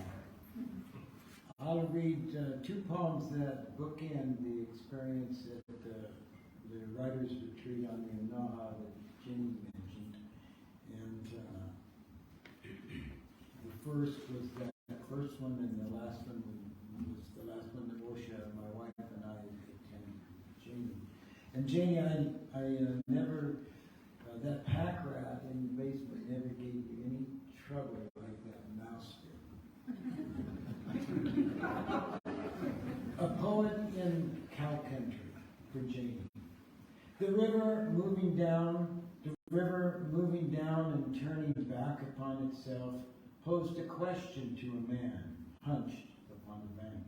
I'll read 2 poems that bookend the experience at the Writers' Retreat on the Anaha that Janie mentioned. And the first was that first one, and the last one was the last one that Osha, my wife, and I attended. Janie. And Janie, I never, that pack rat in the basement never gave you any trouble like that mouse did. A poet in cow country for Janie. The river moving down and turning back upon itself posed a question to a man hunched upon the bank.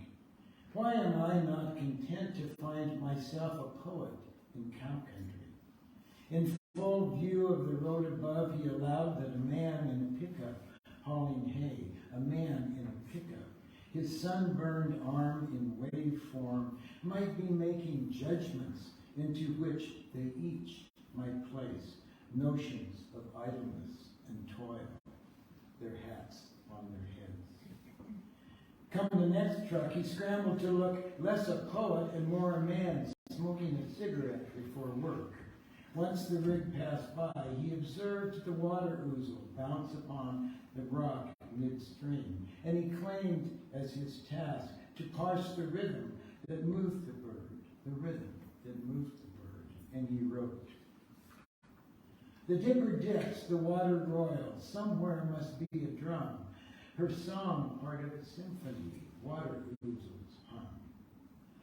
Why am I not content to find myself a poet in cow country? In full view of the road above, he allowed that a man in a pickup hauling hay, a man in a pickup, his sunburned arm in wave form, might be making judgments into which they each might place notions of idleness and toil, their hats on their heads. Come the next truck, he scrambled to look less a poet and more a man smoking a cigarette before work. Once the rig passed by, he observed the water ouzel bounce upon the rock midstream, and he claimed as his task to parse the rhythm that moved the bird, the rhythm that moved the bird, and he wrote. The dipper dips, the water roils, somewhere must be a drum, her song part of a symphony, water ouzels hum.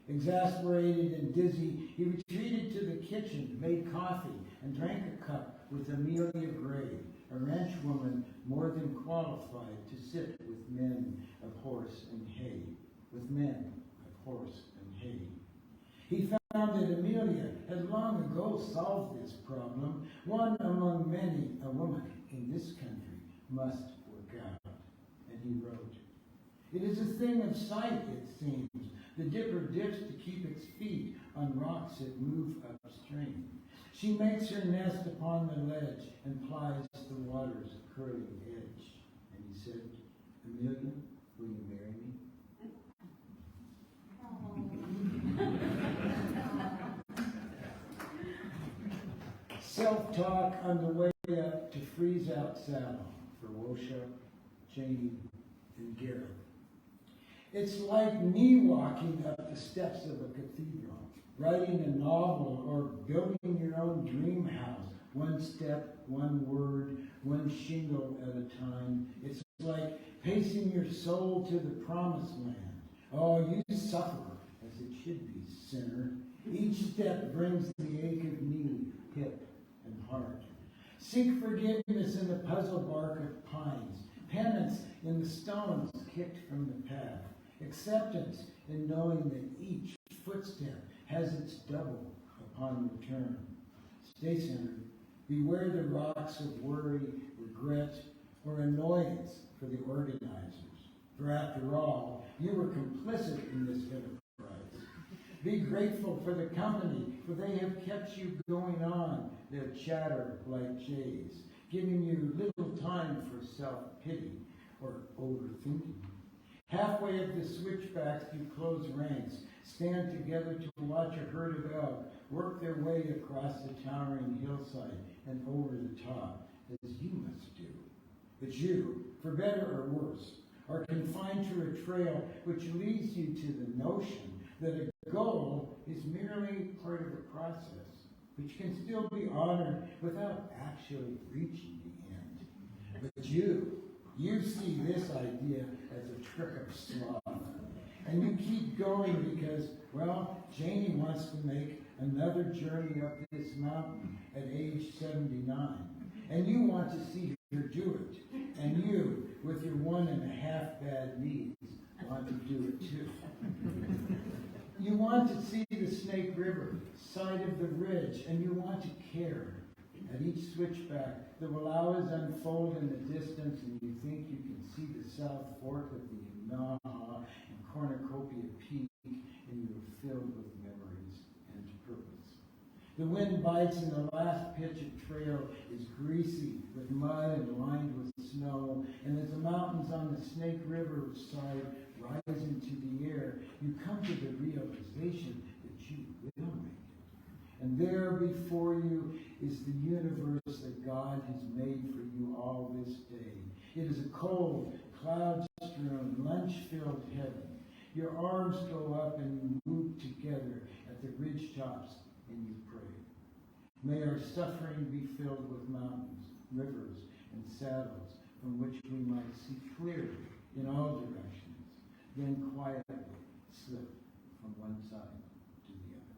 Exasperated and dizzy, he retreated to the kitchen, made coffee, and drank a cup with Amelia Gray, a ranch woman more than qualified to sit with men of horse and hay, with men of horse and hay. He found that Amelia had long ago solved this problem. One among many, a woman in this country must work out. And he wrote, "It is a thing of sight, it seems. The dipper dips to keep its feet on rocks that move upstream. She makes her nest upon the ledge and plies the water's curling edge." And he said, "Amelia, will you marry me?" Self-talk on the way up to freeze-out saddle for Wosha, Janie, and Garrett. It's like me walking up the steps of a cathedral, writing a novel, or building your own dream house, one step, one word, one shingle at a time. It's like pacing your soul to the promised land. Oh, you suffer, as it should be, sinner. Each step brings the ache of knee, hip, and heart. Seek forgiveness in the puzzle bark of pines, penance in the stones kicked from the path, acceptance in knowing that each footstep has its double upon return. Stay centered. Beware the rocks of worry, regret, or annoyance for the organizers. For after all, you were complicit in this enterprise. Be grateful for the company, for they have kept you going on, their chatter like jays, giving you little time for self-pity or overthinking. Halfway up the switchbacks, you close ranks, stand together to watch a herd of elk work their way across the towering hillside and over the top, as you must do. But you, for better or worse, are confined to a trail which leads you to the notion that a goal is merely part of a process, which can still be honored without actually reaching the end. But you see this idea as a trick of sloth. And you keep going because, well, Janie wants to make another journey up this mountain at age 79. And you want to see her do it. And you, with your 1.5 bad knees, want to do it too. You want to see the Snake River, side of the ridge, and you want to care. At each switchback, the Wallowas unfold in the distance, and you think you can see the South Fork of the Naha and Cornucopia Peak, and you are filled with memories and purpose. The wind bites, and the last pitch of trail is greasy with mud and lined with snow, and as the mountains on the Snake River side rise into the air, you come to the realization that you will make it. And there before you is the universe that God has made for you all this day. It is a cold, cloud-strewn, lunch-filled heaven. Your arms go up and you move together at the ridge tops and you pray. May our suffering be filled with mountains, rivers, and saddles from which we might see clearly in all directions, then quietly slip from one side to the other.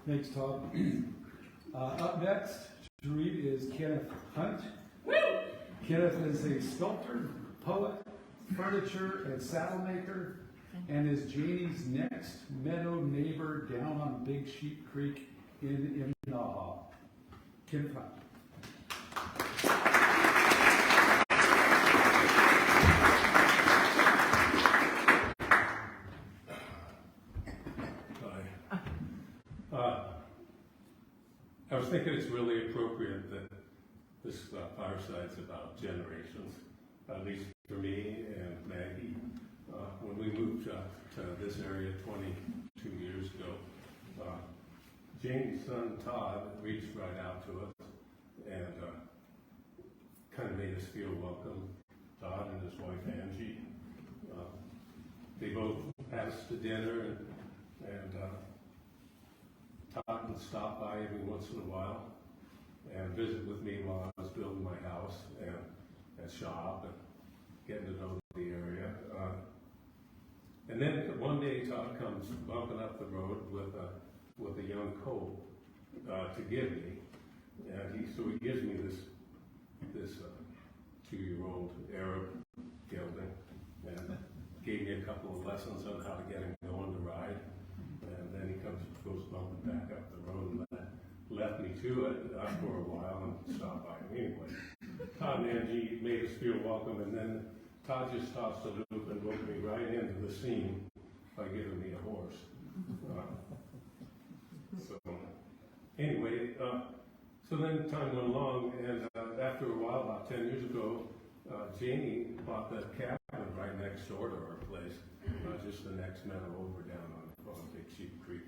Thanks, Todd. Up next to read is Kenneth Hunt. Kenneth is a sculptor, poet, furniture and saddle maker, and is Janie's next meadow neighbor down on Big Sheep Creek in Naha. Kenneth Hunt. I was thinking it's really appropriate that this fireside's about generations, at least for me and Maggie. When we moved to this area 22 years ago, Janie's son Todd reached right out to us and kind of made us feel welcome. Todd and his wife Angie, they both had us to dinner, and Todd would stop by every once in a while and visit with me while I was building my house, and and shop and getting to know the area. And then one day Todd comes bumping up the road with a young colt to give me, and he gives me this 2-year-old Arab gelding, and gave me a couple of lessons on how to get him going to ride, and then he goes bumping back up the road and left me to it for a while and stopped by him anyway. Todd and Angie made us feel welcome, and then Todd just tossed a loop and roped me right into the scene by giving me a horse. So anyway, so then time went along, and after a while, about 10 years ago, Janie bought that cabin right next door to our place, just the next meadow over down on Big Sheep Creek.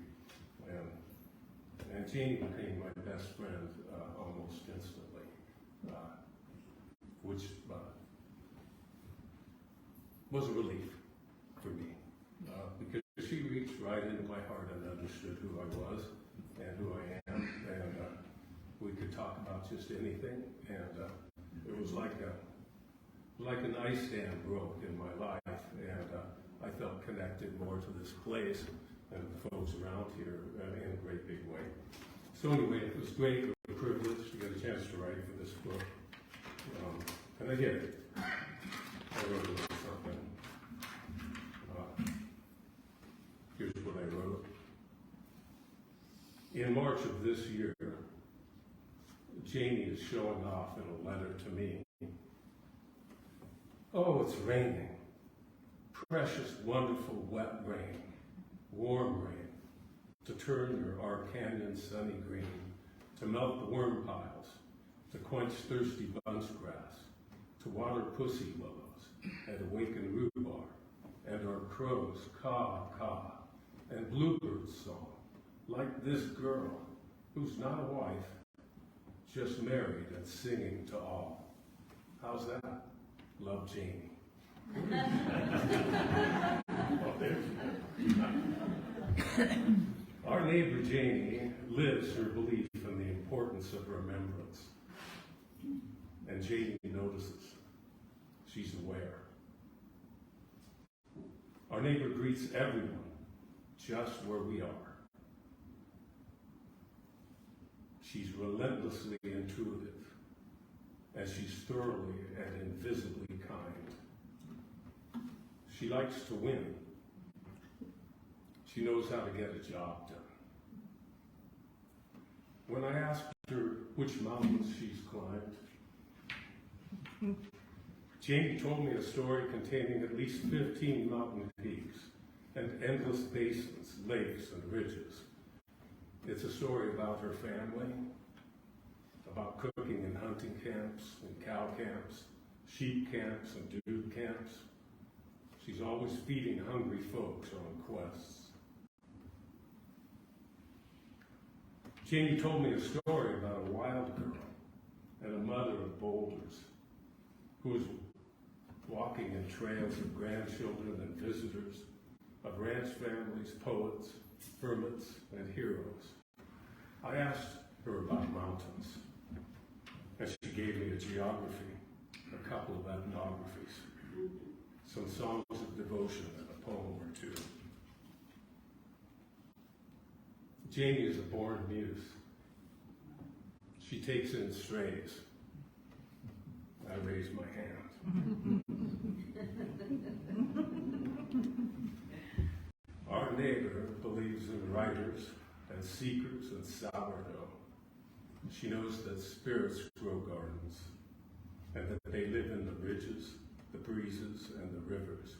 And Janie became my best friend almost instantly, which was a relief for me, because she reached right into my heart and understood who I was and who I am, and we could talk about just anything, and it was like an ice dam broke in my life, and I felt connected more to this place and the folks around here in a great big way. So anyway, it was great, a privilege to get a chance to write for this book, and I did it. I wrote a little something. Here's what I wrote. In March of this year, Janie is showing off in a letter to me. Oh, it's raining. Precious, wonderful, wet rain. Warm rain. To turn your Arc Canyon sunny green. To melt the worm piles. To quench thirsty bunch grass. To water pussy willows. And awaken rhubarb. And our crows caw, caw. And bluebirds song. Like this girl, who's not a wife, just married and singing to all. How's that? Love, Janie. Our neighbor Janie lives her belief in the importance of remembrance. And Janie notices. She's aware. Our neighbor greets everyone just where we are. She's relentlessly intuitive, and she's thoroughly and invisibly kind. She likes to win. She knows how to get a job done. When I asked her which mountains she's climbed, Janie told me a story containing at least 15 mountain peaks and endless basins, lakes, and ridges. It's a story about her family, about cooking in hunting camps and cow camps, sheep camps and dude camps. She's always feeding hungry folks on quests. Janie told me a story about a wild girl and a mother of boulders who was walking in trails of grandchildren and visitors, of ranch families, poets, hermits, and heroes. I asked her about mountains, and she gave me a geography, a couple of ethnographies, some songs of devotion, and a poem or two. Janie is a born muse. She takes in strays. I raise my hand. Our neighbor believes in writers and seekers and sourdough. She knows that spirits grow gardens and that they live in the ridges, the breezes, and the rivers.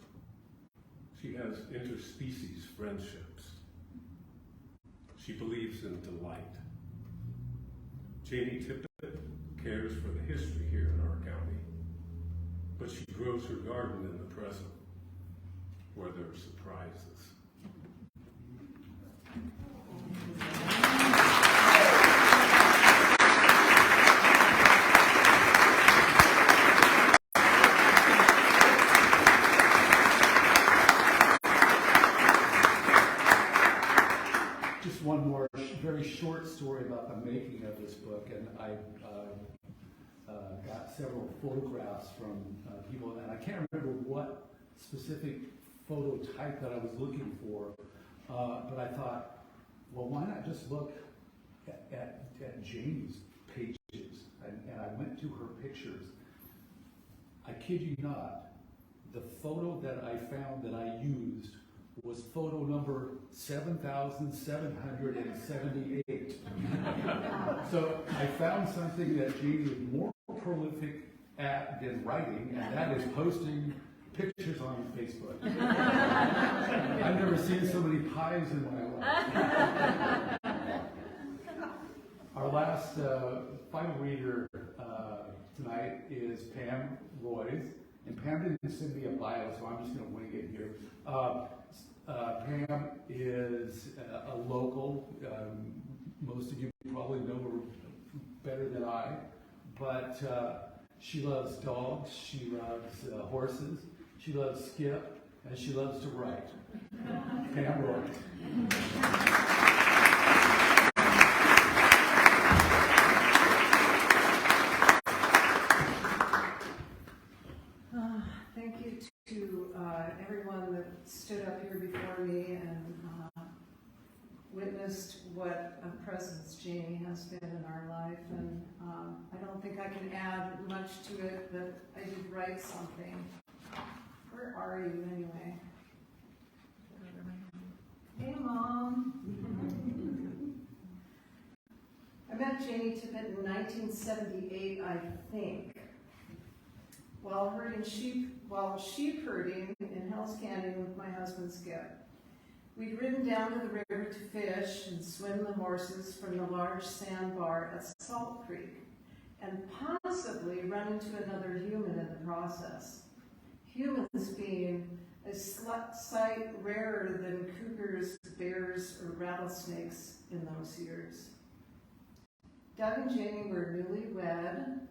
She has interspecies friendships. She believes in delight. Janie Tippett cares for the history here in our county, but she grows her garden in the present, where there are surprises. Just one more very short story about the making of this book, and got several photographs from people, and I can't remember what specific photo type that I was looking for, but I thought, well, why not just look at Janie's pages? And I went to her pictures. I kid you not, the photo that I found that I used was photo number 7,778. So I found something that Janie is more prolific at than writing, and that is posting pictures on Facebook. I've never seen so many pies in my life. Our last final reader tonight is Pam Royce, and Pam didn't send me a bio, so I'm just going to wing it here. Pam is a local. Most of you probably know her better than I, but she loves dogs, she loves horses, she loves Skip, and she loves to write. Pam Royce. Thank you to everyone that stood up here before me and witnessed what a presence Janie has been in our life. And I don't think I can add much to it, but I did write something. Where are you anyway? Hey, Mom. I met Janie Tippett in 1978, I think. While sheep herding in Hell's Canyon with my husband Skip. We'd ridden down to the river to fish and swim the horses from the large sandbar at Salt Creek, and possibly run into another human in the process. Humans being a sight rarer than cougars, bears, or rattlesnakes in those years. Doug and Janie were newlywed,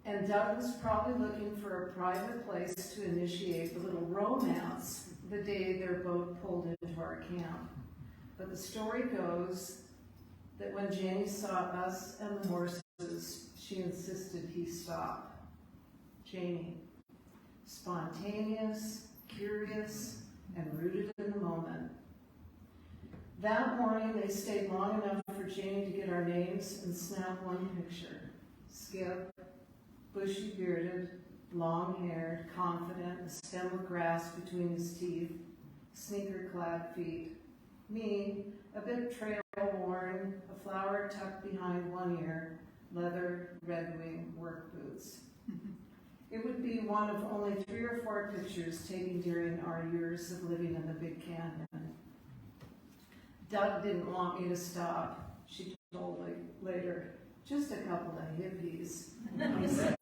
and Doug was probably looking for a private place to initiate the little romance the day their boat pulled into our camp. But the story goes that when Janie saw us and the horses, she insisted he stop. Janie, spontaneous, curious, and rooted in the moment. That morning, they stayed long enough for Janie to get our names and snap one picture. Skip, bushy-bearded, long-haired, confident, a stem of grass between his teeth, sneaker-clad feet. Me, a bit trail-worn, a flower tucked behind one ear, leather, Red Wing work boots. It would be one of only 3 or 4 pictures taken during our years of living in the Big Canyon. Doug didn't want me to stop, she told me later. Just a couple of hippies. He said,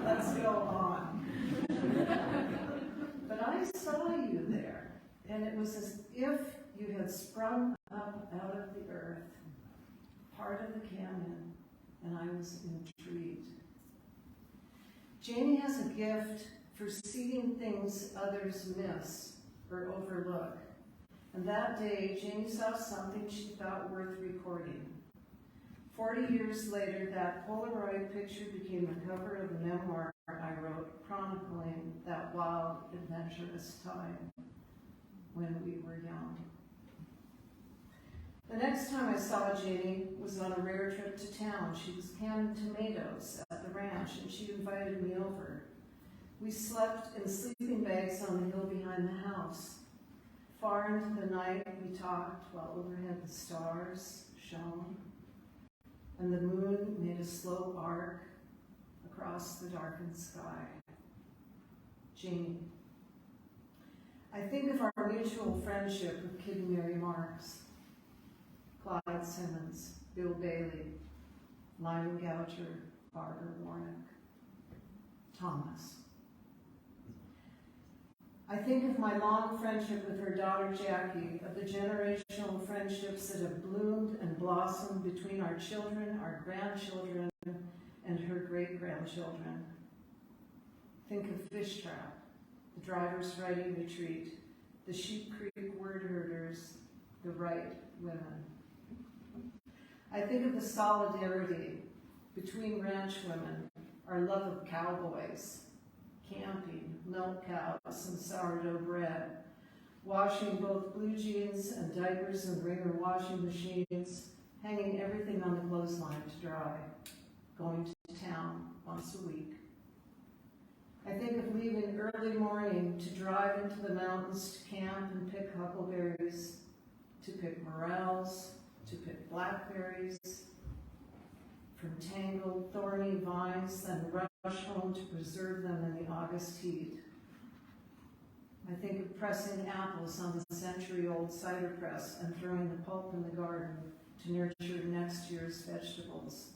let's go on. But I saw you there, and it was as if you had sprung up out of the earth, part of the canyon, and I was intrigued. Janie has a gift for seeing things others miss or overlook. And that day, Janie saw something she thought worth recording. 40 years later, that Polaroid picture became the cover of the memoir I wrote, chronicling that wild, adventurous time when we were young. The next time I saw Janie was on a rare trip to town. She was canning tomatoes at the ranch, and she invited me over. We slept in sleeping bags on the hill behind the house. Far into the night, we talked while overhead the stars shone, and the moon made a slow arc across the darkened sky. Janie. I think of our mutual friendship with Kid and Mary Marks, Clyde Simmons, Bill Bailey, Lyman Goucher, Barbara Warnick, Thomas. I think of my long friendship with her daughter Jackie, of the generational friendships that have bloomed and blossomed between our children, our grandchildren, and her great-grandchildren. Think of Fishtrap, the driver's riding retreat, the Sheep Creek word herders, the right women. I I think of the solidarity between ranch women, our love of cowboys, camping, milk cows, and sourdough bread, washing both blue jeans and diapers in Wringer washing machines, hanging everything on the clothesline to dry, going to town once a week. I think of leaving early morning to drive into the mountains to camp and pick huckleberries, to pick morels, to pick blackberries, from tangled, thorny vines, then rush home to preserve them in the August heat. I think of pressing apples on the century-old cider press and throwing the pulp in the garden to nurture next year's vegetables,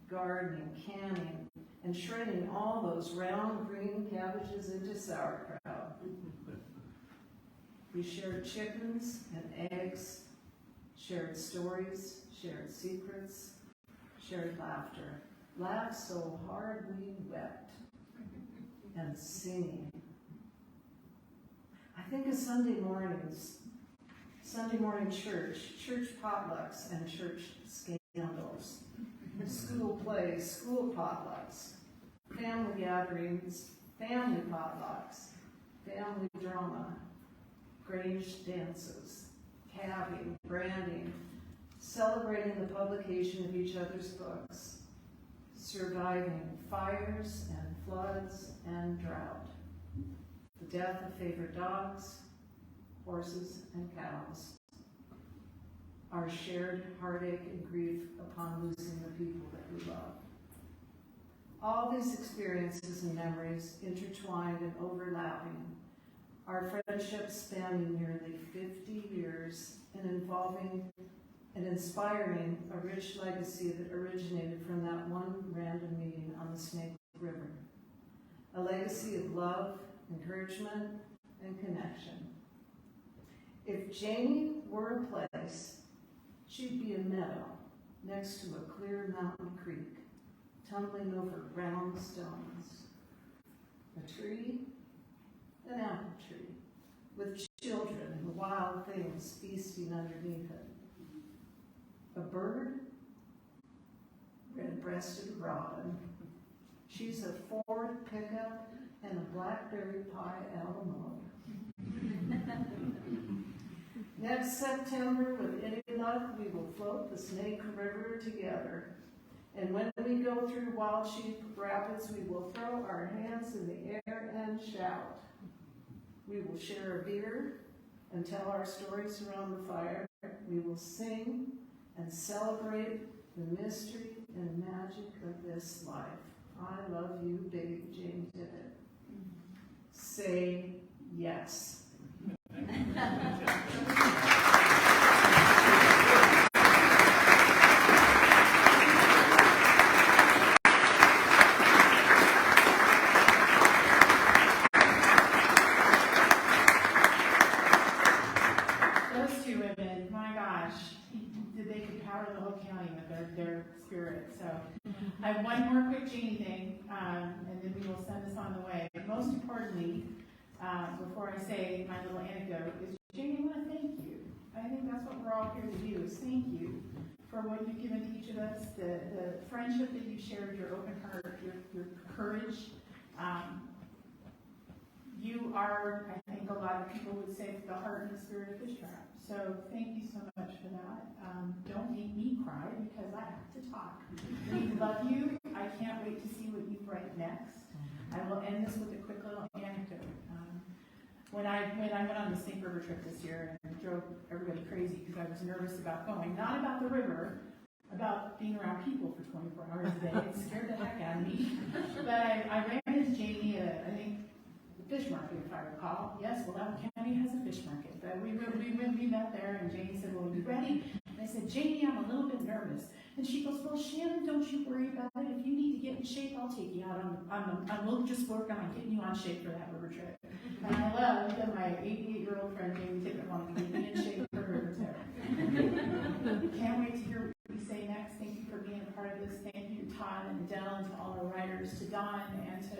gardening, canning, and shredding all those round green cabbages into sauerkraut. We shared chickens and eggs, shared stories, shared secrets, shared laughter. Laughed so hard we wept. And singing. I think of Sunday mornings, Sunday morning church potlucks and church scandals, school plays, school potlucks, family gatherings, family potlucks, family drama, Grange dances, calving, branding, celebrating the publication of each other's books, surviving fires and floods and drought, the death of favorite dogs, horses, and cows, our shared heartache and grief upon losing the people that we love. All these experiences and memories intertwined and overlapping, our friendship spanning nearly 50 years and involving and inspiring a rich legacy that originated from that one random meeting on the Snake River. A legacy of love, encouragement, and connection. If Janie were a place, she'd be a meadow next to a clear mountain creek, tumbling over round stones. A tree, an apple tree, with children and wild things feasting underneath it. A bird, red-breasted robin. She's a Ford pickup and a blackberry pie alamo. Next September, with any luck, we will float the Snake River together. And when we go through Wild Sheep Rapids, we will throw our hands in the air and shout. We will share a beer and tell our stories around the fire. We will sing and celebrate the mystery and magic of this life. I love you, big Janie Tippett. Say yes. Those two women, my gosh, they could power the whole county with their spirit. So I have one more quick Janie thing, and then we will send this on the way. But most importantly, before I say my little anecdote, is Janie, I want to thank you. I think that's what we're all here to do, is thank you for what you've given to each of us, the friendship that you've shared, your open heart, your courage. You are, I think a lot of people would say, the heart and the spirit of Fishtrap. So thank you so much for that. Don't make me cry because I have to talk. We love you. I can't wait to see what you write next. I will end this with a quick little anecdote. When I went on the Snake River trip this year and drove everybody crazy because I was nervous about going, not about the river, about being around people for 24 hours a day. It scared the heck out of me. But I ran into Janie at, I think, the fish market, if I recall. Yes, Wallowa County has a fish market. But we met there, and Janie said, well, are you ready? And I said, Janie, I'm a little bit nervous. And she goes, well, Shannon, don't you worry about it. If you need to get in shape, I'll take you out. We'll just work on getting you on shape for that river trip. And I love that my 88-year-old friend Janie Tippett wanted to get me in shape for her river trip. Can't wait to hear what you say next. Thank you for being a part of this. Thank you to Todd and Adele and to all the writers, to Don and to